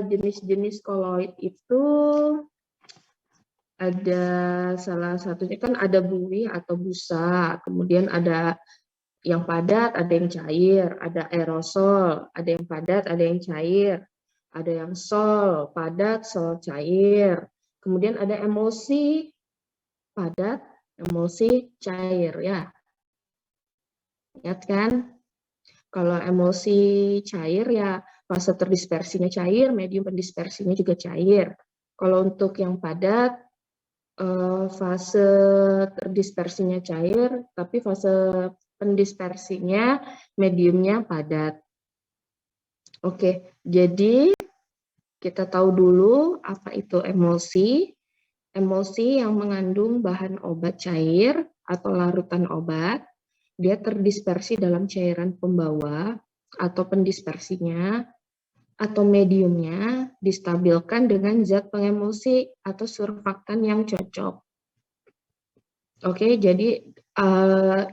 jenis-jenis koloid itu ada salah satunya kan ada buih atau busa, kemudian ada yang padat, ada yang cair, ada aerosol, ada yang padat, ada yang cair, ada yang sol, padat, sol, cair. Kemudian ada emulsi, padat, emulsi, cair, ya. Ingat kan? Kalau emulsi cair ya fase terdispersinya cair, medium pendispersinya juga cair. Kalau untuk yang padat, fase terdispersinya cair, tapi fase pendispersinya mediumnya padat. Oke, jadi kita tahu dulu apa itu emulsi. Emulsi yang mengandung bahan obat cair atau larutan obat, dia terdispersi dalam cairan pembawa atau pendispersinya atau mediumnya distabilkan dengan zat pengemulsi atau surfaktan yang cocok. Oke, jadi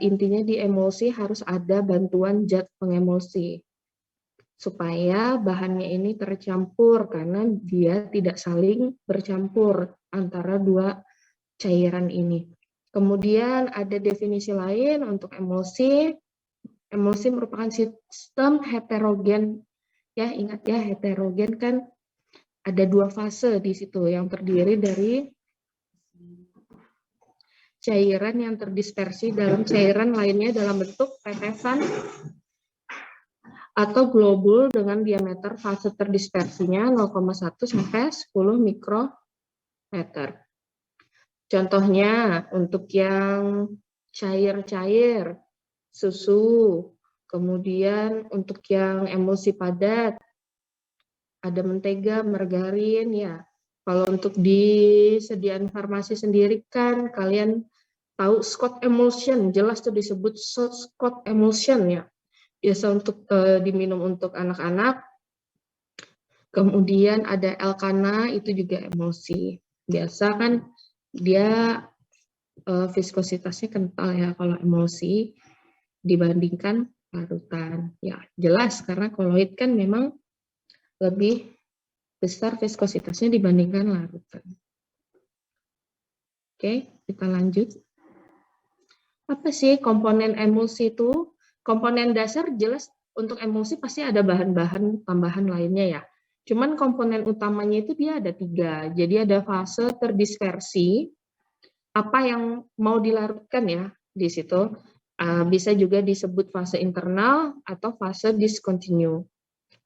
intinya di emulsi harus ada bantuan zat pengemulsi supaya bahannya ini tercampur karena dia tidak saling bercampur antara dua cairan ini. Kemudian ada definisi lain untuk emulsi. Emulsi merupakan sistem heterogen. Ya, ingat ya, heterogen kan ada dua fase di situ yang terdiri dari cairan yang terdispersi dalam cairan lainnya dalam bentuk tetesan atau globul dengan diameter fase terdispersinya 0,1 sampai 10 mikrometer. Contohnya untuk yang cair-cair, susu, kemudian untuk yang emulsi padat, ada mentega, margarin, ya. Kalau untuk disediaan farmasi sendiri kan kalian tahu Scott emulsion, jelas tuh disebut Scott emulsion ya. Biasa untuk diminum untuk anak-anak. Kemudian ada Elkana, itu juga emulsi. Biasa kan dia viskositasnya kental ya kalau emulsi dibandingkan larutan. Ya, jelas karena koloid kan memang lebih besar viskositasnya dibandingkan larutan. Oke, kita lanjut. Apa sih komponen emulsi itu? Komponen dasar jelas untuk emulsi pasti ada bahan-bahan tambahan lainnya ya. Cuman komponen utamanya itu dia ada 3. Jadi ada fase terdispersi, apa yang mau dilarutkan ya di situ. Bisa juga disebut fase internal atau fase discontinue.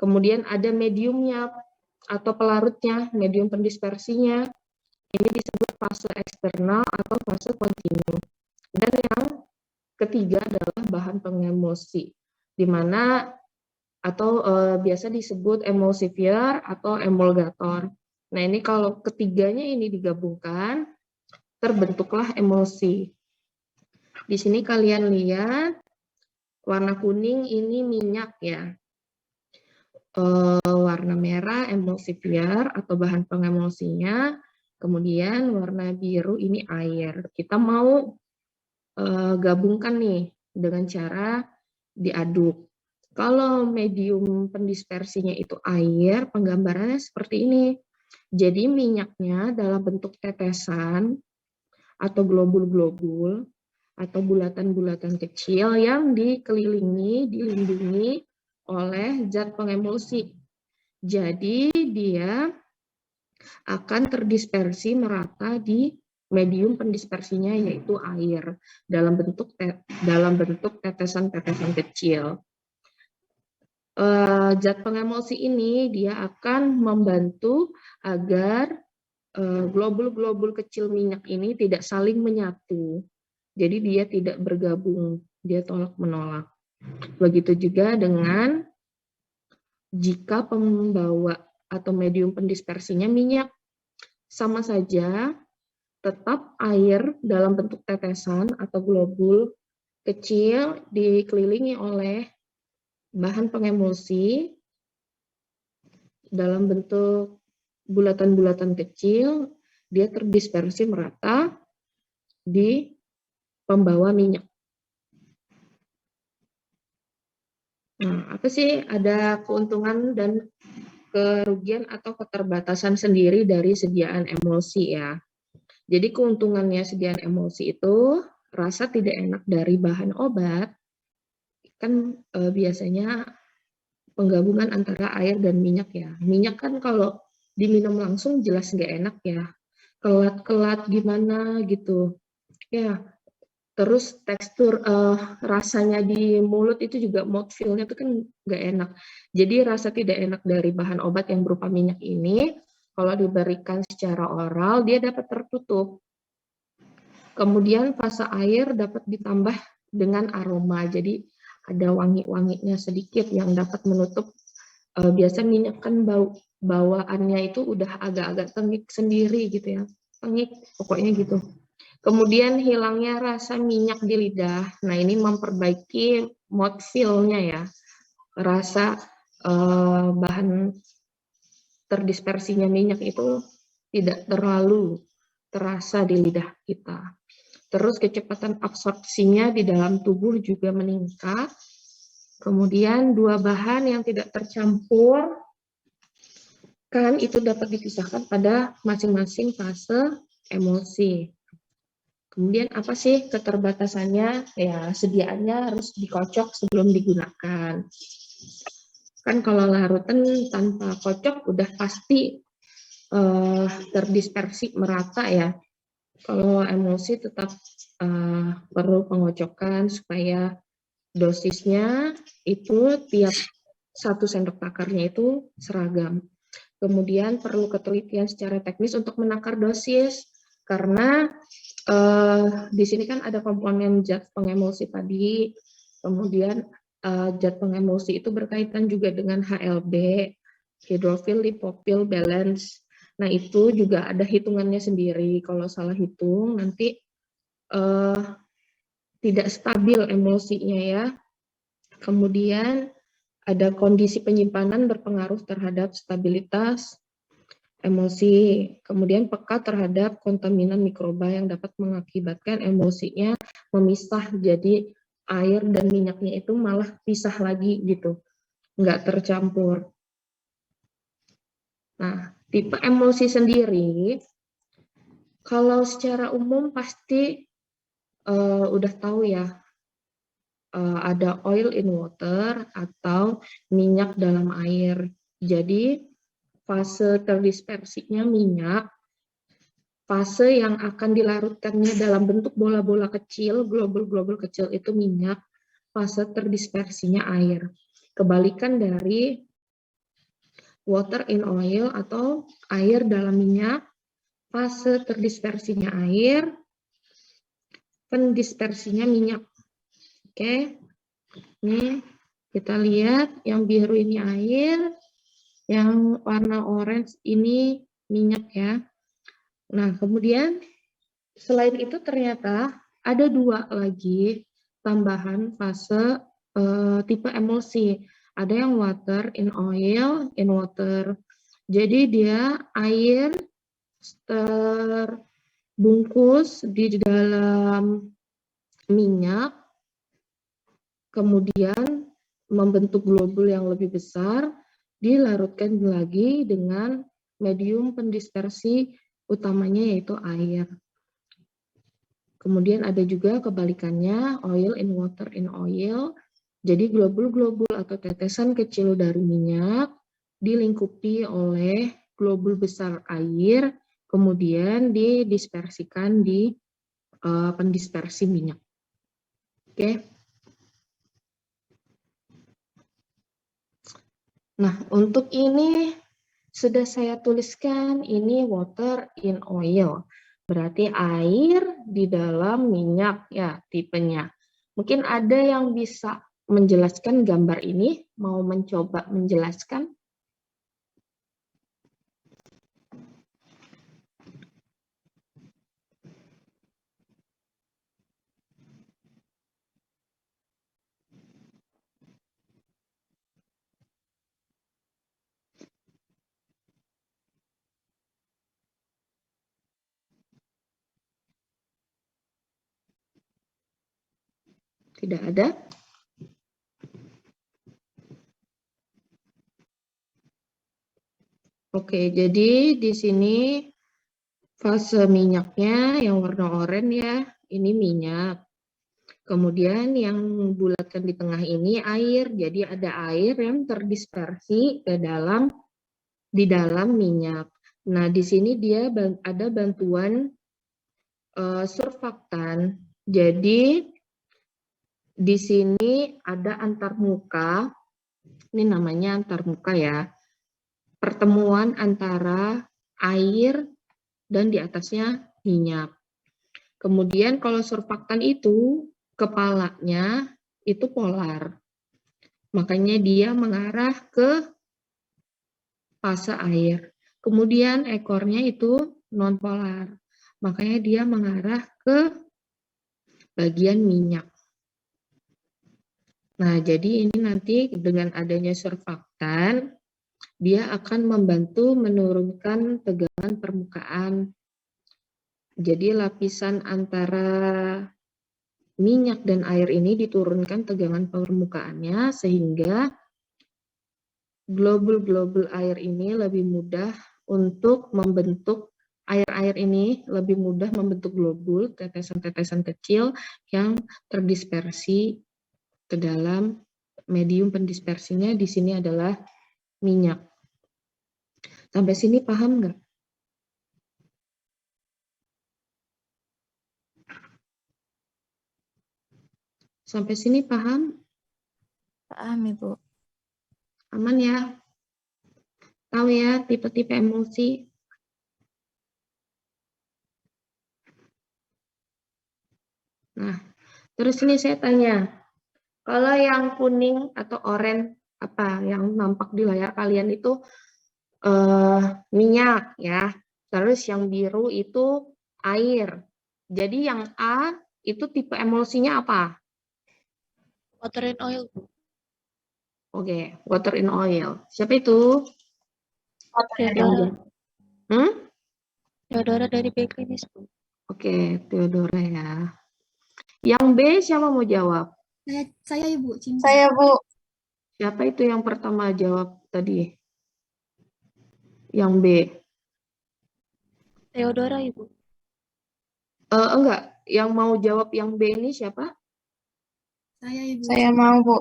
Kemudian ada mediumnya atau pelarutnya, medium pendispersinya. Ini disebut fase eksternal atau fase kontinu. Dan yang ketiga adalah bahan pengemulsi, di mana atau biasa disebut emulsifier atau emulgator. Nah, ini kalau ketiganya ini digabungkan, terbentuklah emulsi. Di sini kalian lihat warna kuning ini minyak ya. Warna merah emulsifier atau bahan pengemulsinya. Kemudian warna biru ini air. Kita mau gabungkan nih dengan cara diaduk. Kalau medium pendispersinya itu air, penggambarannya seperti ini. Jadi minyaknya dalam bentuk tetesan atau globul-globul atau bulatan-bulatan kecil yang dikelilingi, dilindungi oleh zat pengemulsi. Jadi dia akan terdispersi merata di medium pendispersinya yaitu air dalam bentuk tetesan-tetesan kecil. Zat pengemulsi ini dia akan membantu agar globul-globul kecil minyak ini tidak saling menyatu. Jadi dia tidak bergabung, dia tolak-menolak. Begitu juga dengan jika pembawa atau medium pendispersinya minyak, sama saja tetap air dalam bentuk tetesan atau globul kecil dikelilingi oleh bahan pengemulsi dalam bentuk bulatan-bulatan kecil, dia terdispersi merata di pembawa minyak. Nah, apa sih ada keuntungan dan kerugian atau keterbatasan sendiri dari sediaan emulsi ya. Jadi keuntungannya sediaan emulsi itu rasa tidak enak dari bahan obat kan biasanya penggabungan antara air dan minyak ya. Minyak kan kalau diminum langsung jelas nggak enak ya. Kelat-kelat gimana gitu. Ya, terus tekstur rasanya di mulut itu juga mouthfeel-nya itu kan nggak enak. Jadi rasa tidak enak dari bahan obat yang berupa minyak ini, kalau diberikan secara oral, dia dapat tertutup. Kemudian fase air dapat ditambah dengan aroma. Jadi ada wangi-wanginya sedikit yang dapat menutup. Biasa minyak kan bawaannya itu udah agak-agak tengik sendiri gitu ya. Tengik, pokoknya gitu. Kemudian hilangnya rasa minyak di lidah. Nah, ini memperbaiki mouthfeel-nya ya. Rasa bahan terdispersinya minyak itu tidak terlalu terasa di lidah kita. Terus kecepatan absorpsinya di dalam tubuh juga meningkat. Kemudian dua bahan yang tidak tercampur kan itu dapat dipisahkan pada masing-masing fase emosi. Kemudian apa sih keterbatasannya? Ya, sediaannya harus dikocok sebelum digunakan. Kan kalau larutan tanpa kocok udah pasti terdispersi merata ya. Kalau emulsi tetap perlu pengocokan supaya dosisnya itu tiap 1 sendok makannya itu seragam. Kemudian perlu ketelitian secara teknis untuk menakar dosis karena di sini kan ada komponen zat pengemulsi tadi, kemudian zat pengemulsi itu berkaitan juga dengan HLB, hydrophil lipopil balance. Nah itu juga ada hitungannya sendiri. Kalau salah hitung nanti tidak stabil emulsinya ya. Kemudian ada kondisi penyimpanan berpengaruh terhadap stabilitas emosi, kemudian peka terhadap kontaminan mikroba yang dapat mengakibatkan emosinya memisah, jadi air dan minyaknya itu malah pisah lagi gitu, nggak tercampur. Nah, tipe emosi sendiri, kalau secara umum pasti udah tahu ya, ada oil in water atau minyak dalam air. Jadi fase terdispersinya minyak, fase yang akan dilarutkannya dalam bentuk bola-bola kecil, globul-globul kecil itu minyak, fase terdispersinya air. Kebalikan dari water in oil atau air dalam minyak, fase terdispersinya air, pendispersinya minyak. Oke, ini kita lihat yang biru ini air, yang warna orange ini minyak ya. Nah, kemudian selain itu ternyata ada 2 lagi tambahan fase tipe emulsi. Ada yang water in oil, in water. Jadi dia air terbungkus di dalam minyak, kemudian membentuk globul yang lebih besar, dilarutkan lagi dengan medium pendispersi utamanya yaitu air. Kemudian ada juga kebalikannya, oil in water in oil. Jadi globul-globul atau tetesan kecil dari minyak dilingkupi oleh globul besar air, kemudian didispersikan di pendispersi minyak. Oke. Nah, untuk ini sudah saya tuliskan, ini water in oil. Berarti air di dalam minyak ya tipenya. Mungkin ada yang bisa menjelaskan gambar ini, mau mencoba menjelaskan? Tidak ada? Oke, jadi di sini fase minyaknya yang warna oranye ya, ini minyak. Kemudian yang bulatkan di tengah ini air, jadi ada air yang terdispersi di dalam minyak. Nah, di sini dia ada bantuan surfaktan. Jadi di sini ada antarmuka, ini namanya antarmuka ya, pertemuan antara air dan di atasnya minyak. Kemudian kalau surfaktan itu kepalanya itu polar. Makanya dia mengarah ke fase air. Kemudian ekornya itu non-polar. Makanya dia mengarah ke bagian minyak. Nah, jadi ini nanti dengan adanya surfaktan, dia akan membantu menurunkan tegangan permukaan. Jadi lapisan antara minyak dan air ini diturunkan tegangan permukaannya sehingga globul-globul air ini lebih mudah untuk membentuk air-air ini lebih mudah membentuk globul, tetesan-tetesan kecil yang terdispersi ke dalam medium pendispersinya di sini adalah minyak. Sampai sini paham nggak? Sampai sini paham? Paham, Ibu. Aman ya? Tahu ya tipe-tipe emulsi? Nah, terus ini saya tanya, kalau yang kuning atau oranye apa yang nampak di layar kalian itu minyak ya. Terus yang biru itu air. Jadi yang A itu tipe emulsinya apa? Water and oil. Oke, water in oil. Siapa itu? Theodora. Hmm? Theodora dari Backlinis, Bu. Oke, Theodora ya. Yang B siapa mau jawab? Saya Ibu, Cinta. Saya, Bu. Siapa itu yang pertama jawab tadi? Yang B. Theodora, Ibu. Enggak, yang mau jawab yang B ini siapa? Saya Ibu. Saya mau, Bu.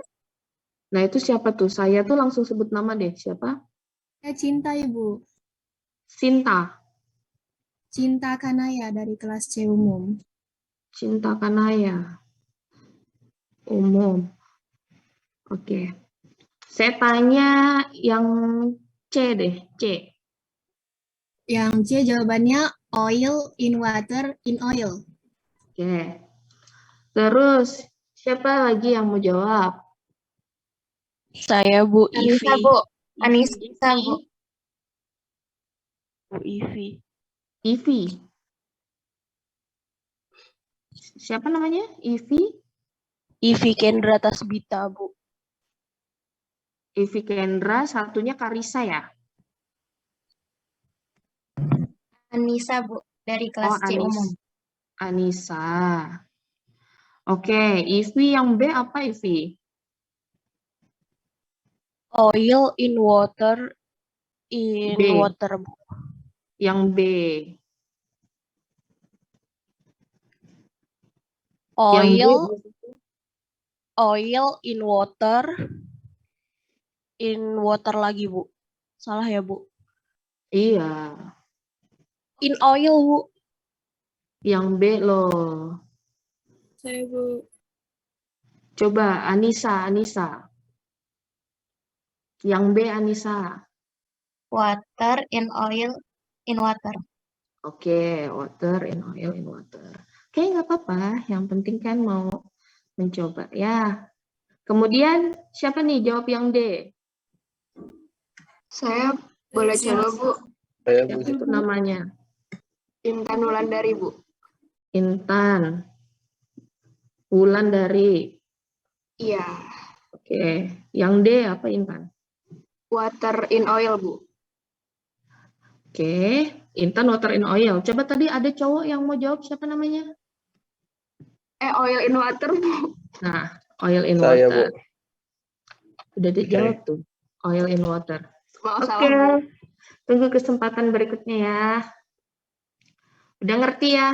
Nah, itu siapa tuh? Saya tuh langsung sebut nama deh. Siapa? Saya Cinta Ibu. Sinta. Cinta Kanaya dari kelas C umum. Cinta Kanaya. Umum. Oke. Saya tanya yang C deh. C. Yang C jawabannya oil in water in oil. Oke. Terus, siapa lagi yang mau jawab? Saya, Bu. Anissa, Ivi. Bu. Anissa, Bu. Bu Ivi. Ivi. Siapa namanya? Ivi? Ivi Kendra Tasbita, Bu. Ivi Kendra, satunya Karisa ya? Anissa, Bu. Dari kelas C umum. Anissa. Oke, Ivi yang B apa Ivi? Oil in water in B. water, Bu. Yang B. Oil in water lagi, Bu. Salah ya, Bu? Iya. In oil, Bu. Yang B loh. Saya Bu. Coba Anissa. Yang B Anissa. Water in oil in water. Oke, water in oil in water. Oke, nggak apa-apa. Yang penting kan mau mencoba ya. Kemudian siapa nih jawab yang D? Saya boleh coba, Bu. Siapa itu namanya? Intan Wulandari, Bu. Intan. Wulandari. Iya. Oke, yang D apa Intan? Water in oil, Bu. Oke, Intan water in oil. Coba tadi ada cowok yang mau jawab siapa namanya? Oil in water, Bu. Nah, oil in Saya, water. Bu. Udah dijawab tuh. Oil in water. Maaf, Oke. salah, Bu. Tunggu kesempatan berikutnya ya. Udah ngerti ya?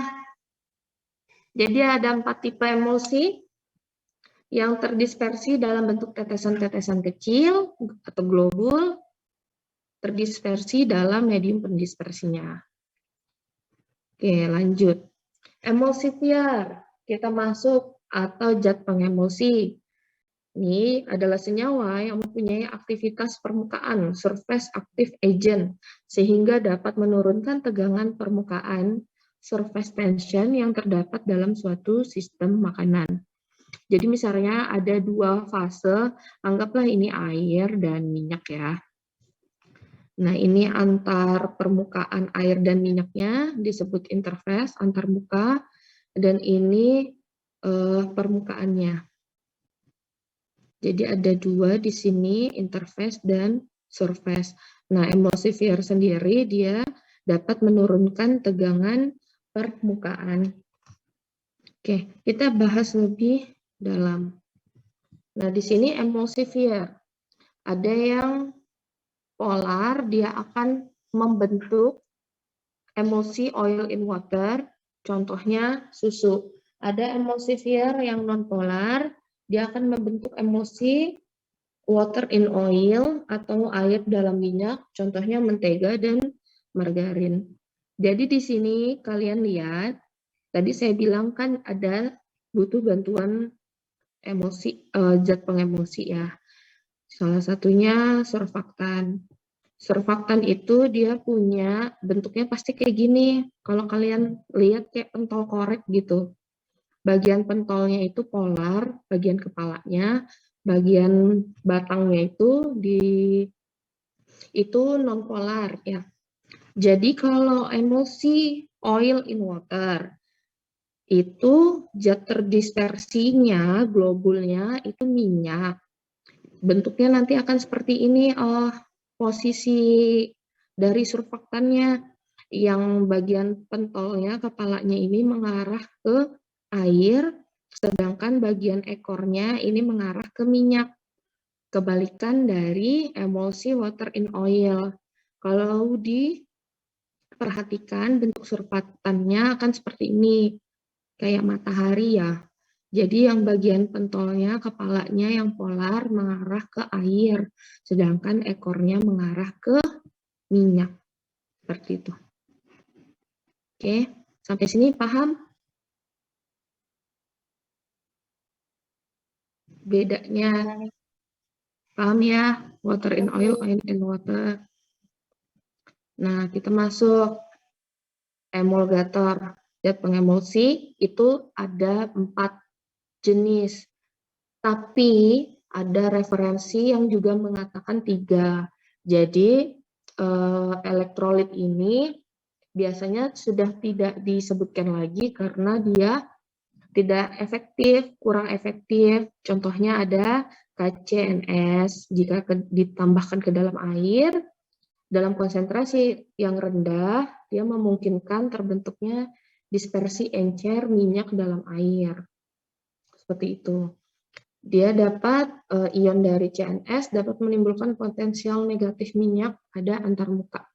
Jadi ada 4 tipe emulsi yang terdispersi dalam bentuk tetesan-tetesan kecil atau globul, terdispersi dalam medium pendispersinya. Oke, lanjut. Emulsifier, kita masuk atau zat pengemulsi. Ini adalah senyawa yang mempunyai aktivitas permukaan, surface active agent, sehingga dapat menurunkan tegangan permukaan, surface tension yang terdapat dalam suatu sistem makanan. Jadi misalnya ada 2 fase, anggaplah ini air dan minyak ya. Nah, ini antar permukaan air dan minyaknya disebut interface, antar muka, dan ini permukaannya. Jadi ada 2 di sini, interface dan surface. Nah, emulsifier sendiri dia dapat menurunkan tegangan permukaan. Oke, kita bahas lebih dalam. Nah, di sini emulsifier. Ada yang polar, dia akan membentuk emulsi oil in water, contohnya susu. Ada emulsifier yang non-polar, dia akan membentuk emulsi water in oil atau air dalam minyak, contohnya mentega dan margarin. Jadi di sini kalian lihat, tadi saya bilang kan ada butuh bantuan emulsi, zat pengemulsi ya. Salah satunya surfaktan. Surfaktan itu dia punya bentuknya pasti kayak gini. Kalau kalian lihat kayak pentol korek gitu. Bagian pentolnya itu polar, bagian kepalanya, bagian batangnya itu non polar ya. Jadi kalau emulsi oil in water itu zat terdispersinya, globulnya itu minyak. Bentuknya nanti akan seperti ini, posisi dari surfaktannya yang bagian pentolnya, kepalanya ini mengarah ke air, sedangkan bagian ekornya ini mengarah ke minyak. Kebalikan dari emulsi water in oil. Kalau diperhatikan bentuk surfaktannya akan seperti ini, kayak matahari ya. Jadi yang bagian pentolnya, kepalanya yang polar mengarah ke air, sedangkan ekornya mengarah ke minyak. Seperti itu. Oke, sampai sini paham? Bedanya, paham ya? Water in oil, oil in water. Nah, kita masuk emulgator. Zat pengemulsi itu ada 4 jenis. Tapi ada referensi yang juga mengatakan 3. Jadi elektrolit ini biasanya sudah tidak disebutkan lagi karena dia tidak efektif, kurang efektif. Contohnya ada KCNS, jika ditambahkan ke dalam air, dalam konsentrasi yang rendah, dia memungkinkan terbentuknya dispersi encer minyak dalam air. Seperti itu. Dia dapat, ion dari CNS dapat menimbulkan potensial negatif minyak pada antarmuka.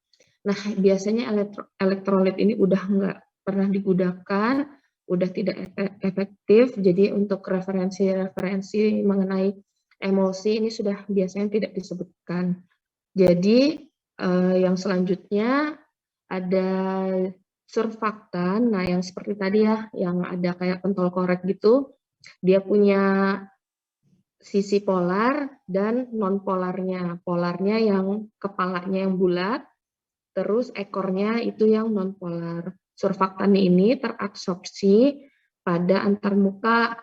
Nah, biasanya elektrolit ini udah nggak pernah digunakan, udah tidak efektif, jadi untuk referensi-referensi mengenai emulsi ini sudah biasanya tidak disebutkan. Jadi, yang selanjutnya ada surfaktan, nah yang seperti tadi ya, yang ada kayak pentol korek gitu, dia punya sisi polar dan non-polarnya. Polarnya yang kepalanya yang bulat, terus ekornya itu yang non-polar. Surfaktan ini terabsorpsi pada antarmuka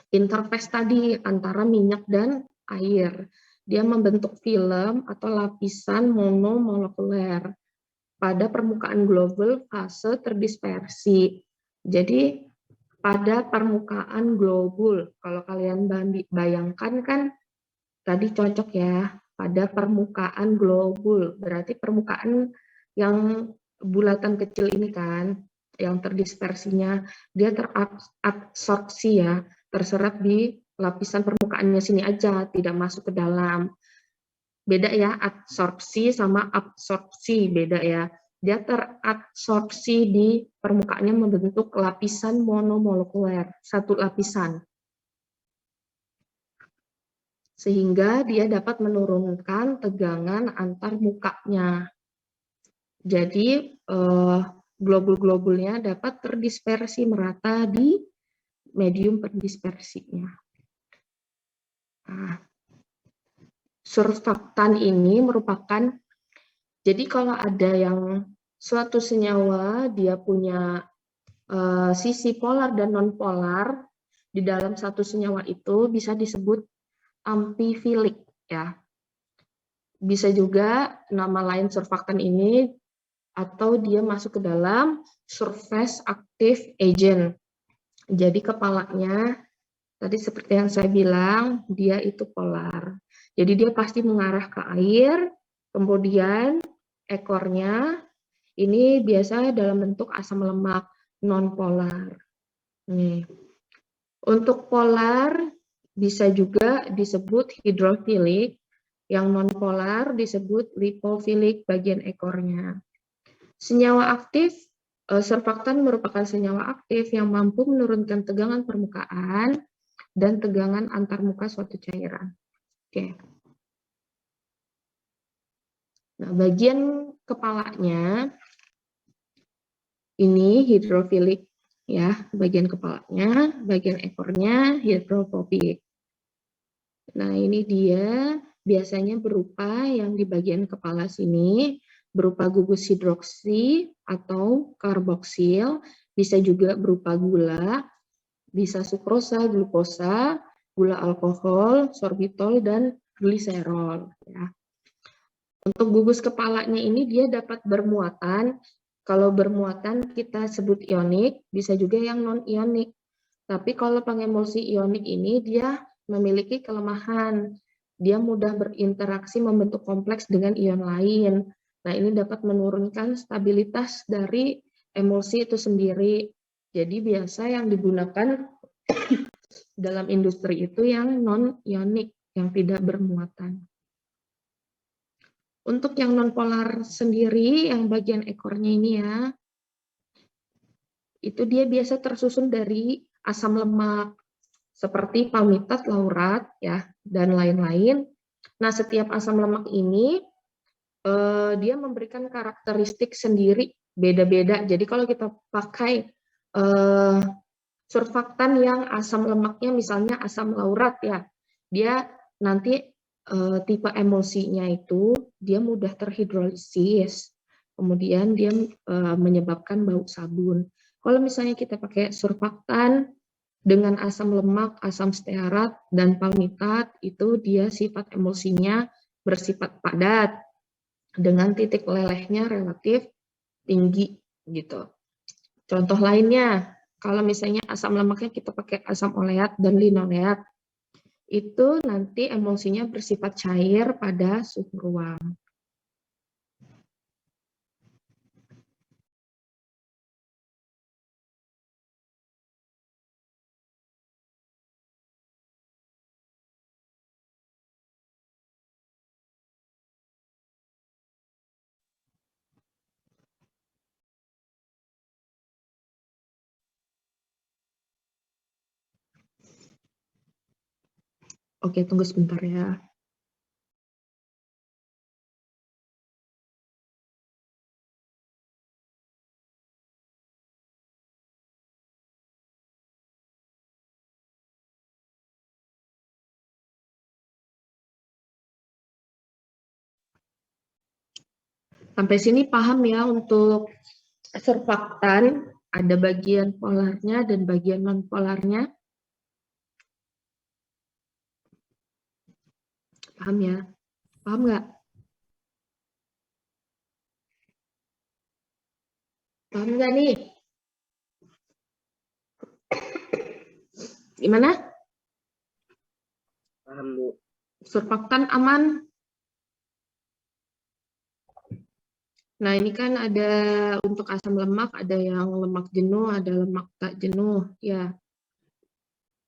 interface tadi antara minyak dan air. Dia membentuk film atau lapisan monomolekuler pada permukaan global fase terdispersi. Jadi pada permukaan globul, kalau kalian bayangkan kan tadi cocok ya, pada permukaan globul, berarti permukaan yang bulatan kecil ini kan, yang terdispersinya, dia terabsorpsi ya, terserap di lapisan permukaannya sini aja, tidak masuk ke dalam. beda ya, adsorpsi sama absorpsi beda ya. Dia teradsorpsi di permukaannya membentuk lapisan monomolekuler, satu lapisan. Sehingga dia dapat menurunkan tegangan antar mukanya. Jadi globul-globulnya dapat terdispersi merata di medium perdispersinya. Nah, surfaktan ini merupakan, jadi kalau ada yang suatu senyawa dia punya sisi polar dan non-polar, di dalam satu senyawa itu bisa disebut amfifilik ya. Bisa juga nama lain surfaktan ini atau dia masuk ke dalam surface active agent. Jadi kepalanya tadi seperti yang saya bilang dia itu polar. Jadi dia pasti mengarah ke air, kemudian ekornya ini biasa dalam bentuk asam lemak non-polar. Nih. Untuk polar bisa juga disebut hidrofilik, yang non-polar disebut lipofilik bagian ekornya. Senyawa aktif, surfaktan merupakan senyawa aktif yang mampu menurunkan tegangan permukaan dan tegangan antarmuka suatu cairan. Oke. Nah, bagian kepalanya ini hidrofilik ya, bagian kepalanya, bagian ekornya hidrofobik. Nah, ini dia biasanya berupa yang di bagian kepala sini berupa gugus hidroksi atau karboksil, bisa juga berupa gula, bisa sukrosa, glukosa, gula alkohol, sorbitol, dan gliserol. Ya. Untuk gugus kepalanya ini dia dapat bermuatan. Kalau bermuatan kita sebut ionik, bisa juga yang non-ionik. Tapi kalau pengemulsi ionik ini dia memiliki kelemahan. Dia mudah berinteraksi membentuk kompleks dengan ion lain. Nah, ini dapat menurunkan stabilitas dari emulsi itu sendiri. Jadi biasa yang digunakan dalam industri itu yang non-ionik, yang tidak bermuatan. Untuk yang non-polar sendiri, yang bagian ekornya ini ya, itu dia biasa tersusun dari asam lemak, seperti palmitat, laurat, ya, dan lain-lain. Nah, setiap asam lemak ini, dia memberikan karakteristik sendiri, beda-beda. Jadi kalau kita pakai surfaktan yang asam lemaknya misalnya asam laurat, ya, dia nanti tipe emulsinya itu dia mudah terhidrolisis, kemudian dia menyebabkan bau sabun. Kalau misalnya kita pakai surfaktan dengan asam lemak, asam stearat, dan palmitat, itu dia sifat emulsinya bersifat padat dengan titik lelehnya relatif tinggi gitu. Contoh lainnya, kalau misalnya asam lemaknya kita pakai asam oleat dan linoleat, itu nanti emulsinya bersifat cair pada suhu ruang. Oke, tunggu sebentar ya. Sampai sini paham ya untuk surfaktan, ada bagian polarnya dan bagian non-polarnya. Paham ya? Paham nggak? Paham nggak nih? Gimana? Paham, Bu. Surfaktan aman? Nah, ini kan ada untuk asam lemak, ada yang lemak jenuh, ada lemak tak jenuh. Ya,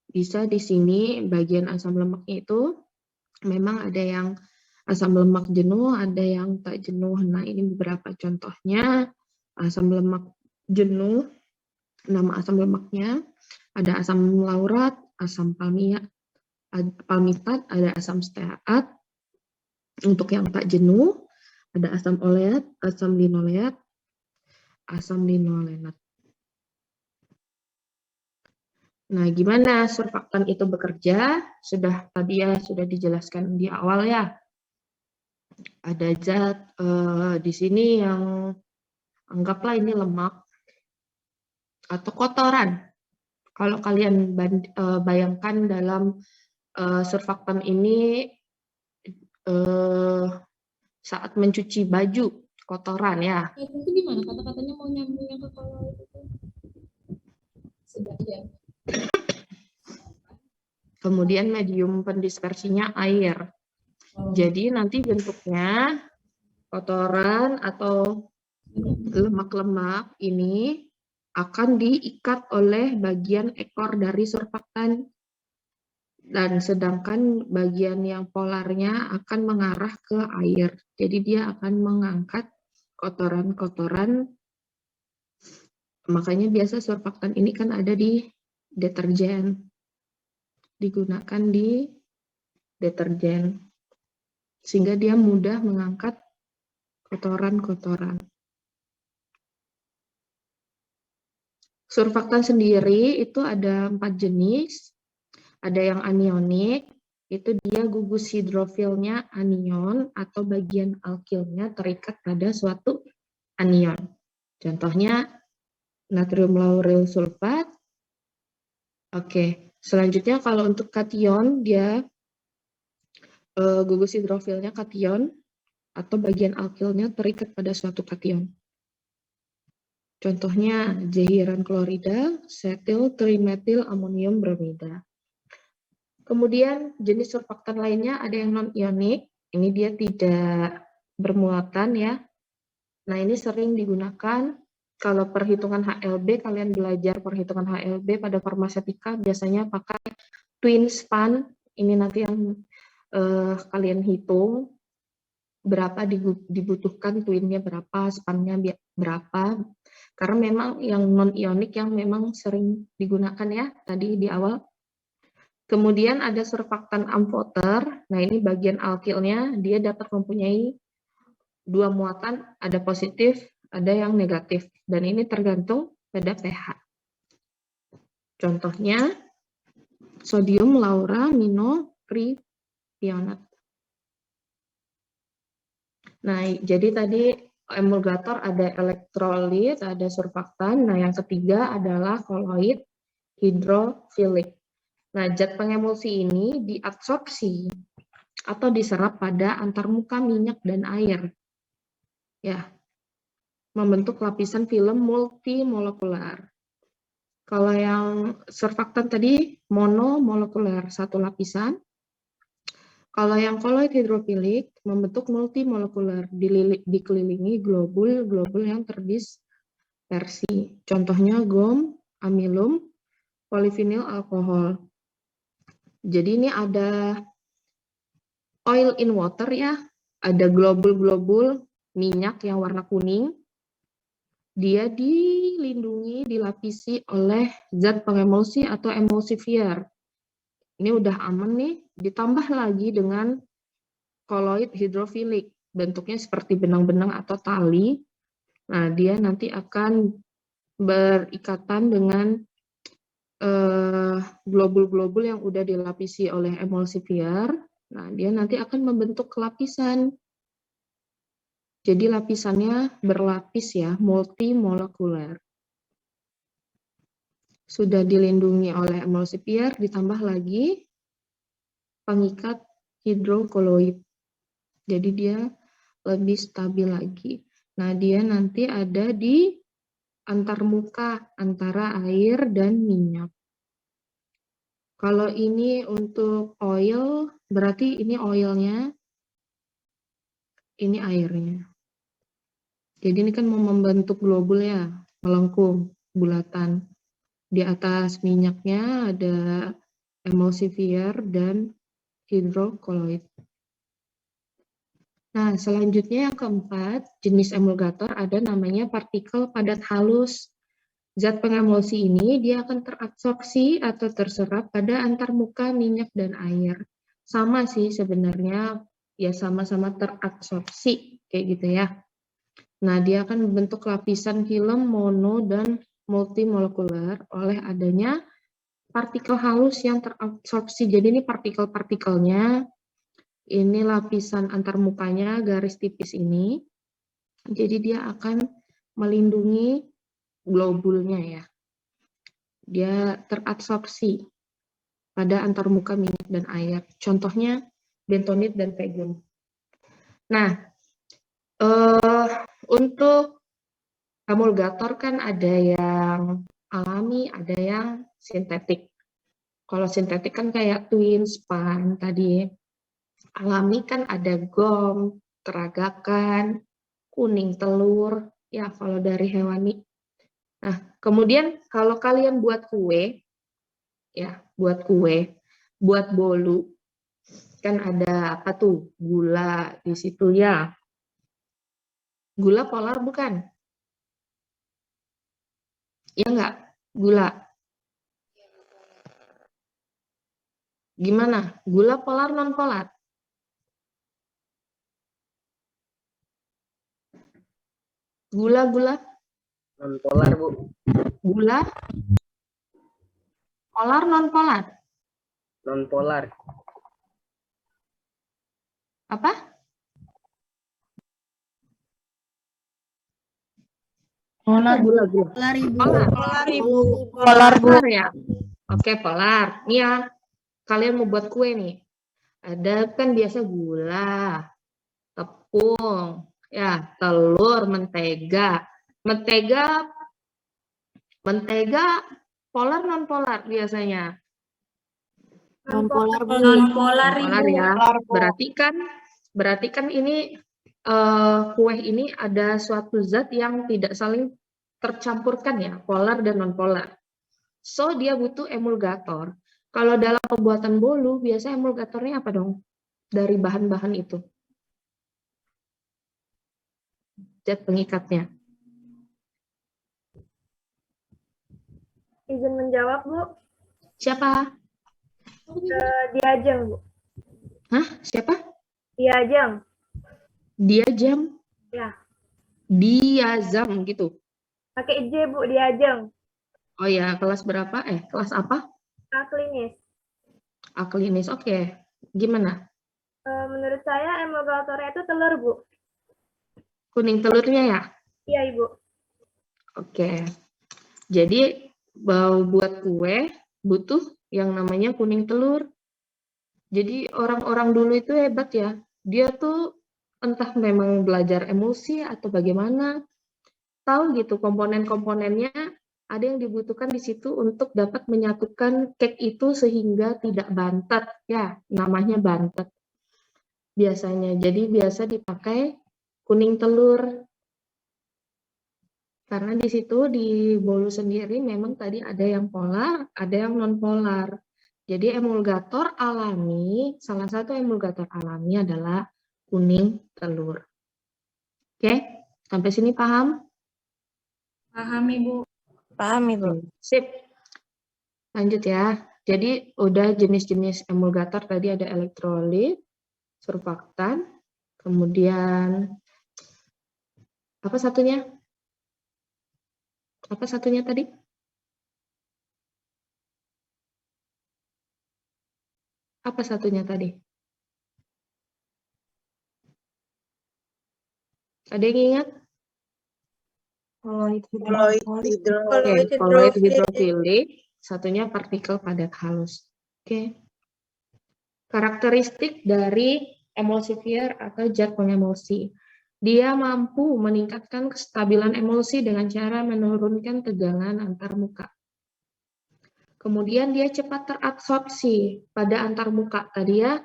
bisa di sini bagian asam lemaknya itu memang ada yang Asam lemak jenuh, ada yang tak jenuh. Nah, ini beberapa contohnya. Asam lemak jenuh, nama asam lemaknya, ada asam laurat, asam palmitat, ada asam stearat. Untuk yang tak jenuh, ada asam oleat, asam linoleat, asam linolenat. Nah, gimana surfaktan itu bekerja? Tadi sudah dijelaskan di awal ya. Ada zat di sini yang anggaplah ini lemak atau kotoran. Kalau kalian bayangkan dalam surfaktan ini saat mencuci baju, kotoran ya. Itu gimana? Kata-katanya mau nyambung yang ke kalau itu. Sudah ya. Kemudian medium pendispersinya air. Jadi nanti bentuknya kotoran atau lemak-lemak ini akan diikat oleh bagian ekor dari surfaktan. Dan sedangkan bagian yang polarnya akan mengarah ke air. Jadi dia akan mengangkat kotoran-kotoran. Makanya biasa surfaktan ini kan ada di deterjen. Digunakan di deterjen. Sehingga dia mudah mengangkat kotoran-kotoran. Surfaktan sendiri itu ada 4 jenis. Ada yang anionik, itu dia gugus hidrofilnya anion atau bagian alkilnya terikat pada suatu anion. Contohnya natrium lauryl sulfat. Oke, selanjutnya kalau untuk kation dia gugus hidrofilnya kation atau bagian alkilnya terikat pada suatu kation. Contohnya zehiran klorida, setil trimetil amonium bromida. Kemudian jenis surfaktan lainnya ada yang non-ionik, ini dia tidak bermuatan ya. Nah ini sering digunakan kalau perhitungan HLB, kalian belajar perhitungan HLB pada farmasetika biasanya pakai twin span, ini nanti yang kalian hitung berapa dibutuhkan twinnya berapa, spannya berapa, karena memang yang non-ionik yang memang sering digunakan ya tadi di awal. Kemudian ada surfaktan amfoter. Nah, ini bagian alkilnya, dia dapat mempunyai 2 muatan, ada positif, ada yang negatif. Dan ini tergantung pada pH. Contohnya, sodium lauraminopripionat. Nah, jadi tadi emulgator ada elektrolit, ada surfaktan. Nah, yang ketiga adalah koloid hidrofilik. Nah, zat pengemulsi ini diabsorpsi atau diserap pada antarmuka minyak dan air. Ya, membentuk lapisan film multimolekular. Kalau yang surfaktan tadi monomolekular, satu lapisan. Kalau yang koloid hidrofilik membentuk multimolekular, dikelilingi globul-globul yang terdispersi. Contohnya gom, amilum, polivinil alkohol. Jadi ini ada oil in water ya, ada globul-globul minyak yang warna kuning. Dia dilindungi, dilapisi oleh zat pengemulsi atau emulsifier. Ini udah aman nih, ditambah lagi dengan koloid hidrofilik. Bentuknya seperti benang-benang atau tali. Nah, dia nanti akan berikatan dengan globul-globul yang udah dilapisi oleh emulsifier. Nah, dia nanti akan membentuk lapisan. Jadi lapisannya berlapis ya, multimolekuler. Sudah dilindungi oleh emulsifier, ditambah lagi pengikat hidrokoloid. Jadi dia lebih stabil lagi. Nah, dia nanti ada di antarmuka antara air dan minyak. Kalau ini untuk oil, berarti ini oilnya, ini airnya. Jadi ini kan mau membentuk globul ya, melengkung, bulatan. Di atas minyaknya ada emulsifier dan hidrokoloid. Nah, selanjutnya yang keempat, jenis emulgator ada namanya partikel padat halus. Zat pengemulsi ini dia akan terabsorpsi atau terserap pada antarmuka minyak dan air. Sama sih sebenarnya, ya sama-sama terabsorpsi kayak gitu ya. Nah, dia akan membentuk lapisan film mono dan multimolekuler oleh adanya partikel halus yang terabsorpsi. Jadi ini partikel-partikelnya, ini lapisan antarmukanya garis tipis ini. Jadi dia akan melindungi globulnya ya. Dia terabsorpsi pada antarmuka minyak dan air. Contohnya bentonit dan pegun. Nah, untuk emulgator kan ada yang alami, ada yang sintetik. Kalau sintetik kan kayak twin span tadi. Alami kan ada gom, keragakan, kuning telur, ya kalau dari hewani. Nah, kemudian kalau kalian buat kue, ya buat kue, buat bolu, kan ada apa tuh? Gula di situ ya. Gula polar bukan? Ya enggak? Gula. Gimana? Gula polar non polar? Gula-gula? Non polar, Bu. Gula? Polar non polar? Non polar. Apa? Polar gula-gula. Polar, Ibu. Polar, Bu. Polar ya? Oke, polar. Nih ya, kalian mau buat kue nih. Ada kan biasa gula, tepung, ya, telur, mentega. Mentega polar non polar biasanya. Non polar, Bu. Non polar, Polar Ibu. ya. Berarti kan ini kue ini ada suatu zat yang tidak saling tercampurkan ya, polar dan non polar. So dia butuh emulgator. Kalau dalam pembuatan bolu biasa emulgatornya apa dong? Dari bahan-bahan itu. Zat pengikatnya. Izin menjawab, Bu. Siapa? Diajeng, Bu. Hah? Siapa? Diajeng. Diajam? Ya. Diazam gitu. Pakai J, Bu. Diajeng. Oh ya, kelas berapa? Kelas apa? Klinis. Klinis. Oke. Gimana? Menurut saya emulgatornya itu telur, Bu. Kuning telurnya ya? Iya, Ibu. Oke. Jadi buat kue butuh yang namanya kuning telur. Jadi orang-orang dulu itu hebat ya. Dia tuh entah memang belajar emulsi atau bagaimana, tahu gitu komponen-komponennya, ada yang dibutuhkan di situ untuk dapat menyatukan cake itu sehingga tidak bantet. Ya, namanya bantet. Biasanya. Jadi biasa dipakai kuning telur. Karena di situ di bolu sendiri memang tadi ada yang polar, ada yang non polar. Jadi emulgator alami, salah satu emulgator alami adalah kuning telur. Oke, sampai sini paham? Paham, Ibu. Paham, Ibu. Sip. Lanjut ya. Jadi udah jenis-jenis emulgator tadi ada elektrolit, surfaktan, kemudian apa satunya? Apa satunya tadi? Apa satunya tadi? Ada yang ingat? Koloid Oke, koloid hidrofilik, satunya partikel padat halus. Oke. Karakteristik dari emulsifier atau zat pengemulsi. Dia mampu meningkatkan kestabilan emulsi dengan cara menurunkan tegangan antarmuka. Kemudian dia cepat terabsorpsi pada antarmuka. Tadi ya,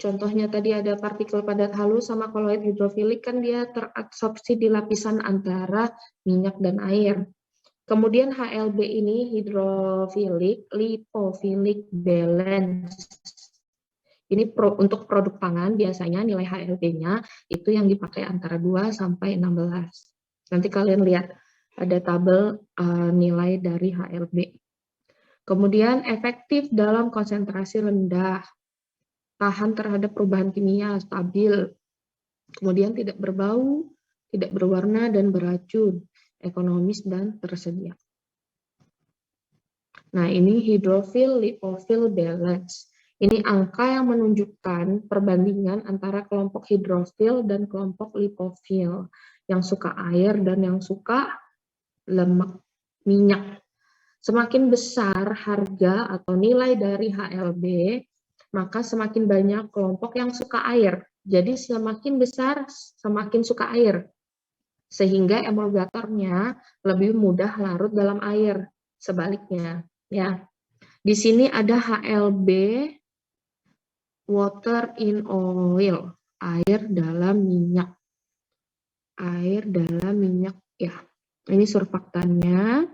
contohnya tadi ada partikel padat halus sama koloid hidrofilik kan dia terabsorpsi di lapisan antara minyak dan air. Kemudian HLB ini hidrofilik, lipofilik balance. Ini untuk produk pangan biasanya nilai HLB-nya itu yang dipakai antara 2 sampai 16. Nanti kalian lihat ada tabel nilai dari HLB. Kemudian efektif dalam konsentrasi rendah, tahan terhadap perubahan kimia, stabil, kemudian tidak berbau, tidak berwarna dan beracun, ekonomis dan tersedia. Nah, ini hidrofil lipofil balance. Ini angka yang menunjukkan perbandingan antara kelompok hidrofil dan kelompok lipofil, yang suka air dan yang suka lemak, minyak. Semakin besar harga atau nilai dari HLB, maka semakin banyak kelompok yang suka air. Jadi semakin besar, semakin suka air. Sehingga emulgatornya lebih mudah larut dalam air. Sebaliknya, ya. Di sini ada HLB, water in oil, air dalam minyak. Air dalam minyak, ya. Ini surfaktannya.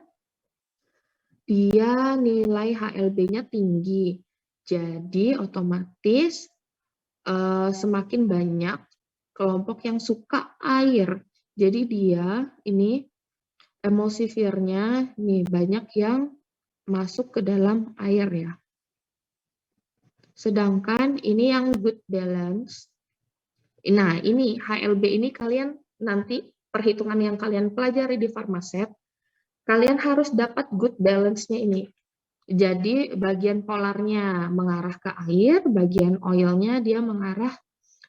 Dia nilai HLB-nya tinggi. Jadi otomatis semakin banyak kelompok yang suka air. Jadi dia ini emulsifernya nih banyak yang masuk ke dalam air ya. Sedangkan ini yang good balance. Nah, ini HLB ini kalian nanti perhitungan yang kalian pelajari di Farmaset, kalian harus dapat good balance-nya ini. Jadi bagian polarnya mengarah ke air, bagian oilnya dia mengarah,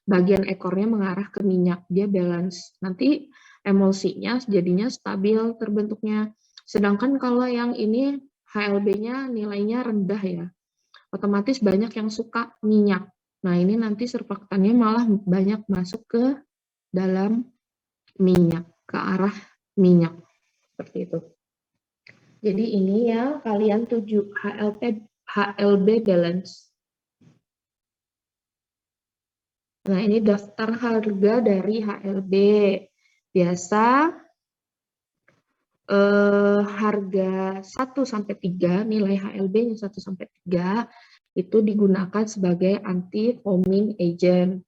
bagian ekornya mengarah ke minyak, dia balance. Nanti emulsinya jadinya stabil terbentuknya. Sedangkan kalau yang ini HLB-nya nilainya rendah ya, otomatis banyak yang suka minyak. Nah ini nanti surfaktannya malah banyak masuk ke dalam minyak, ke arah minyak. Seperti itu. Jadi ini ya kalian tuju HLB balance. Nah ini daftar harga dari HLB. Biasa harga 1 sampai 3, nilai HLB-nya 1 sampai 3 itu digunakan sebagai anti foaming agent.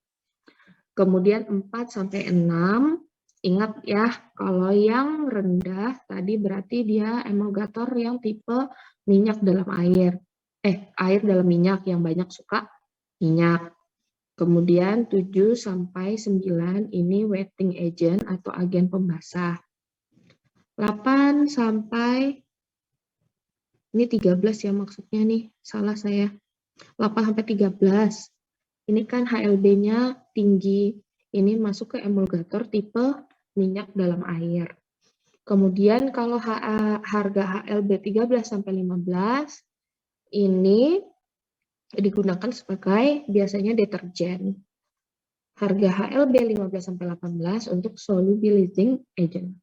Kemudian 4 sampai 6, ingat ya, kalau yang rendah tadi berarti dia emulgator yang tipe minyak dalam air. Air dalam minyak yang banyak suka minyak. Kemudian 7 sampai 9 ini wetting agent atau agen pembasah. 8 sampai ini 13 ya maksudnya nih, salah saya. 8 sampai 13. Ini kan HLB-nya tinggi. Ini masuk ke emulgator tipe minyak dalam air. Kemudian kalau harga HLB 13 sampai 15 ini digunakan sebagai biasanya deterjen. Harga HLB 15 sampai 18 untuk solubilizing agent.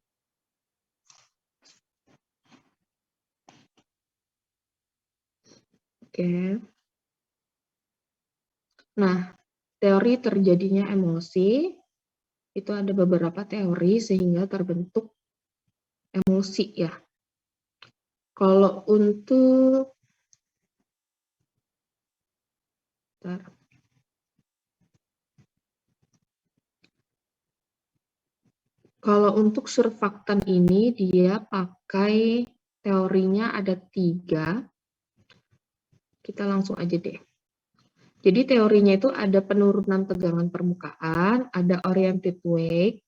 Oke. Nah, teori terjadinya emosi itu ada beberapa teori sehingga terbentuk emosi ya. Kalau untuk surfaktan ini dia pakai teorinya ada 3. Kita langsung aja deh. Jadi teorinya itu ada penurunan tegangan permukaan, ada oriented wake,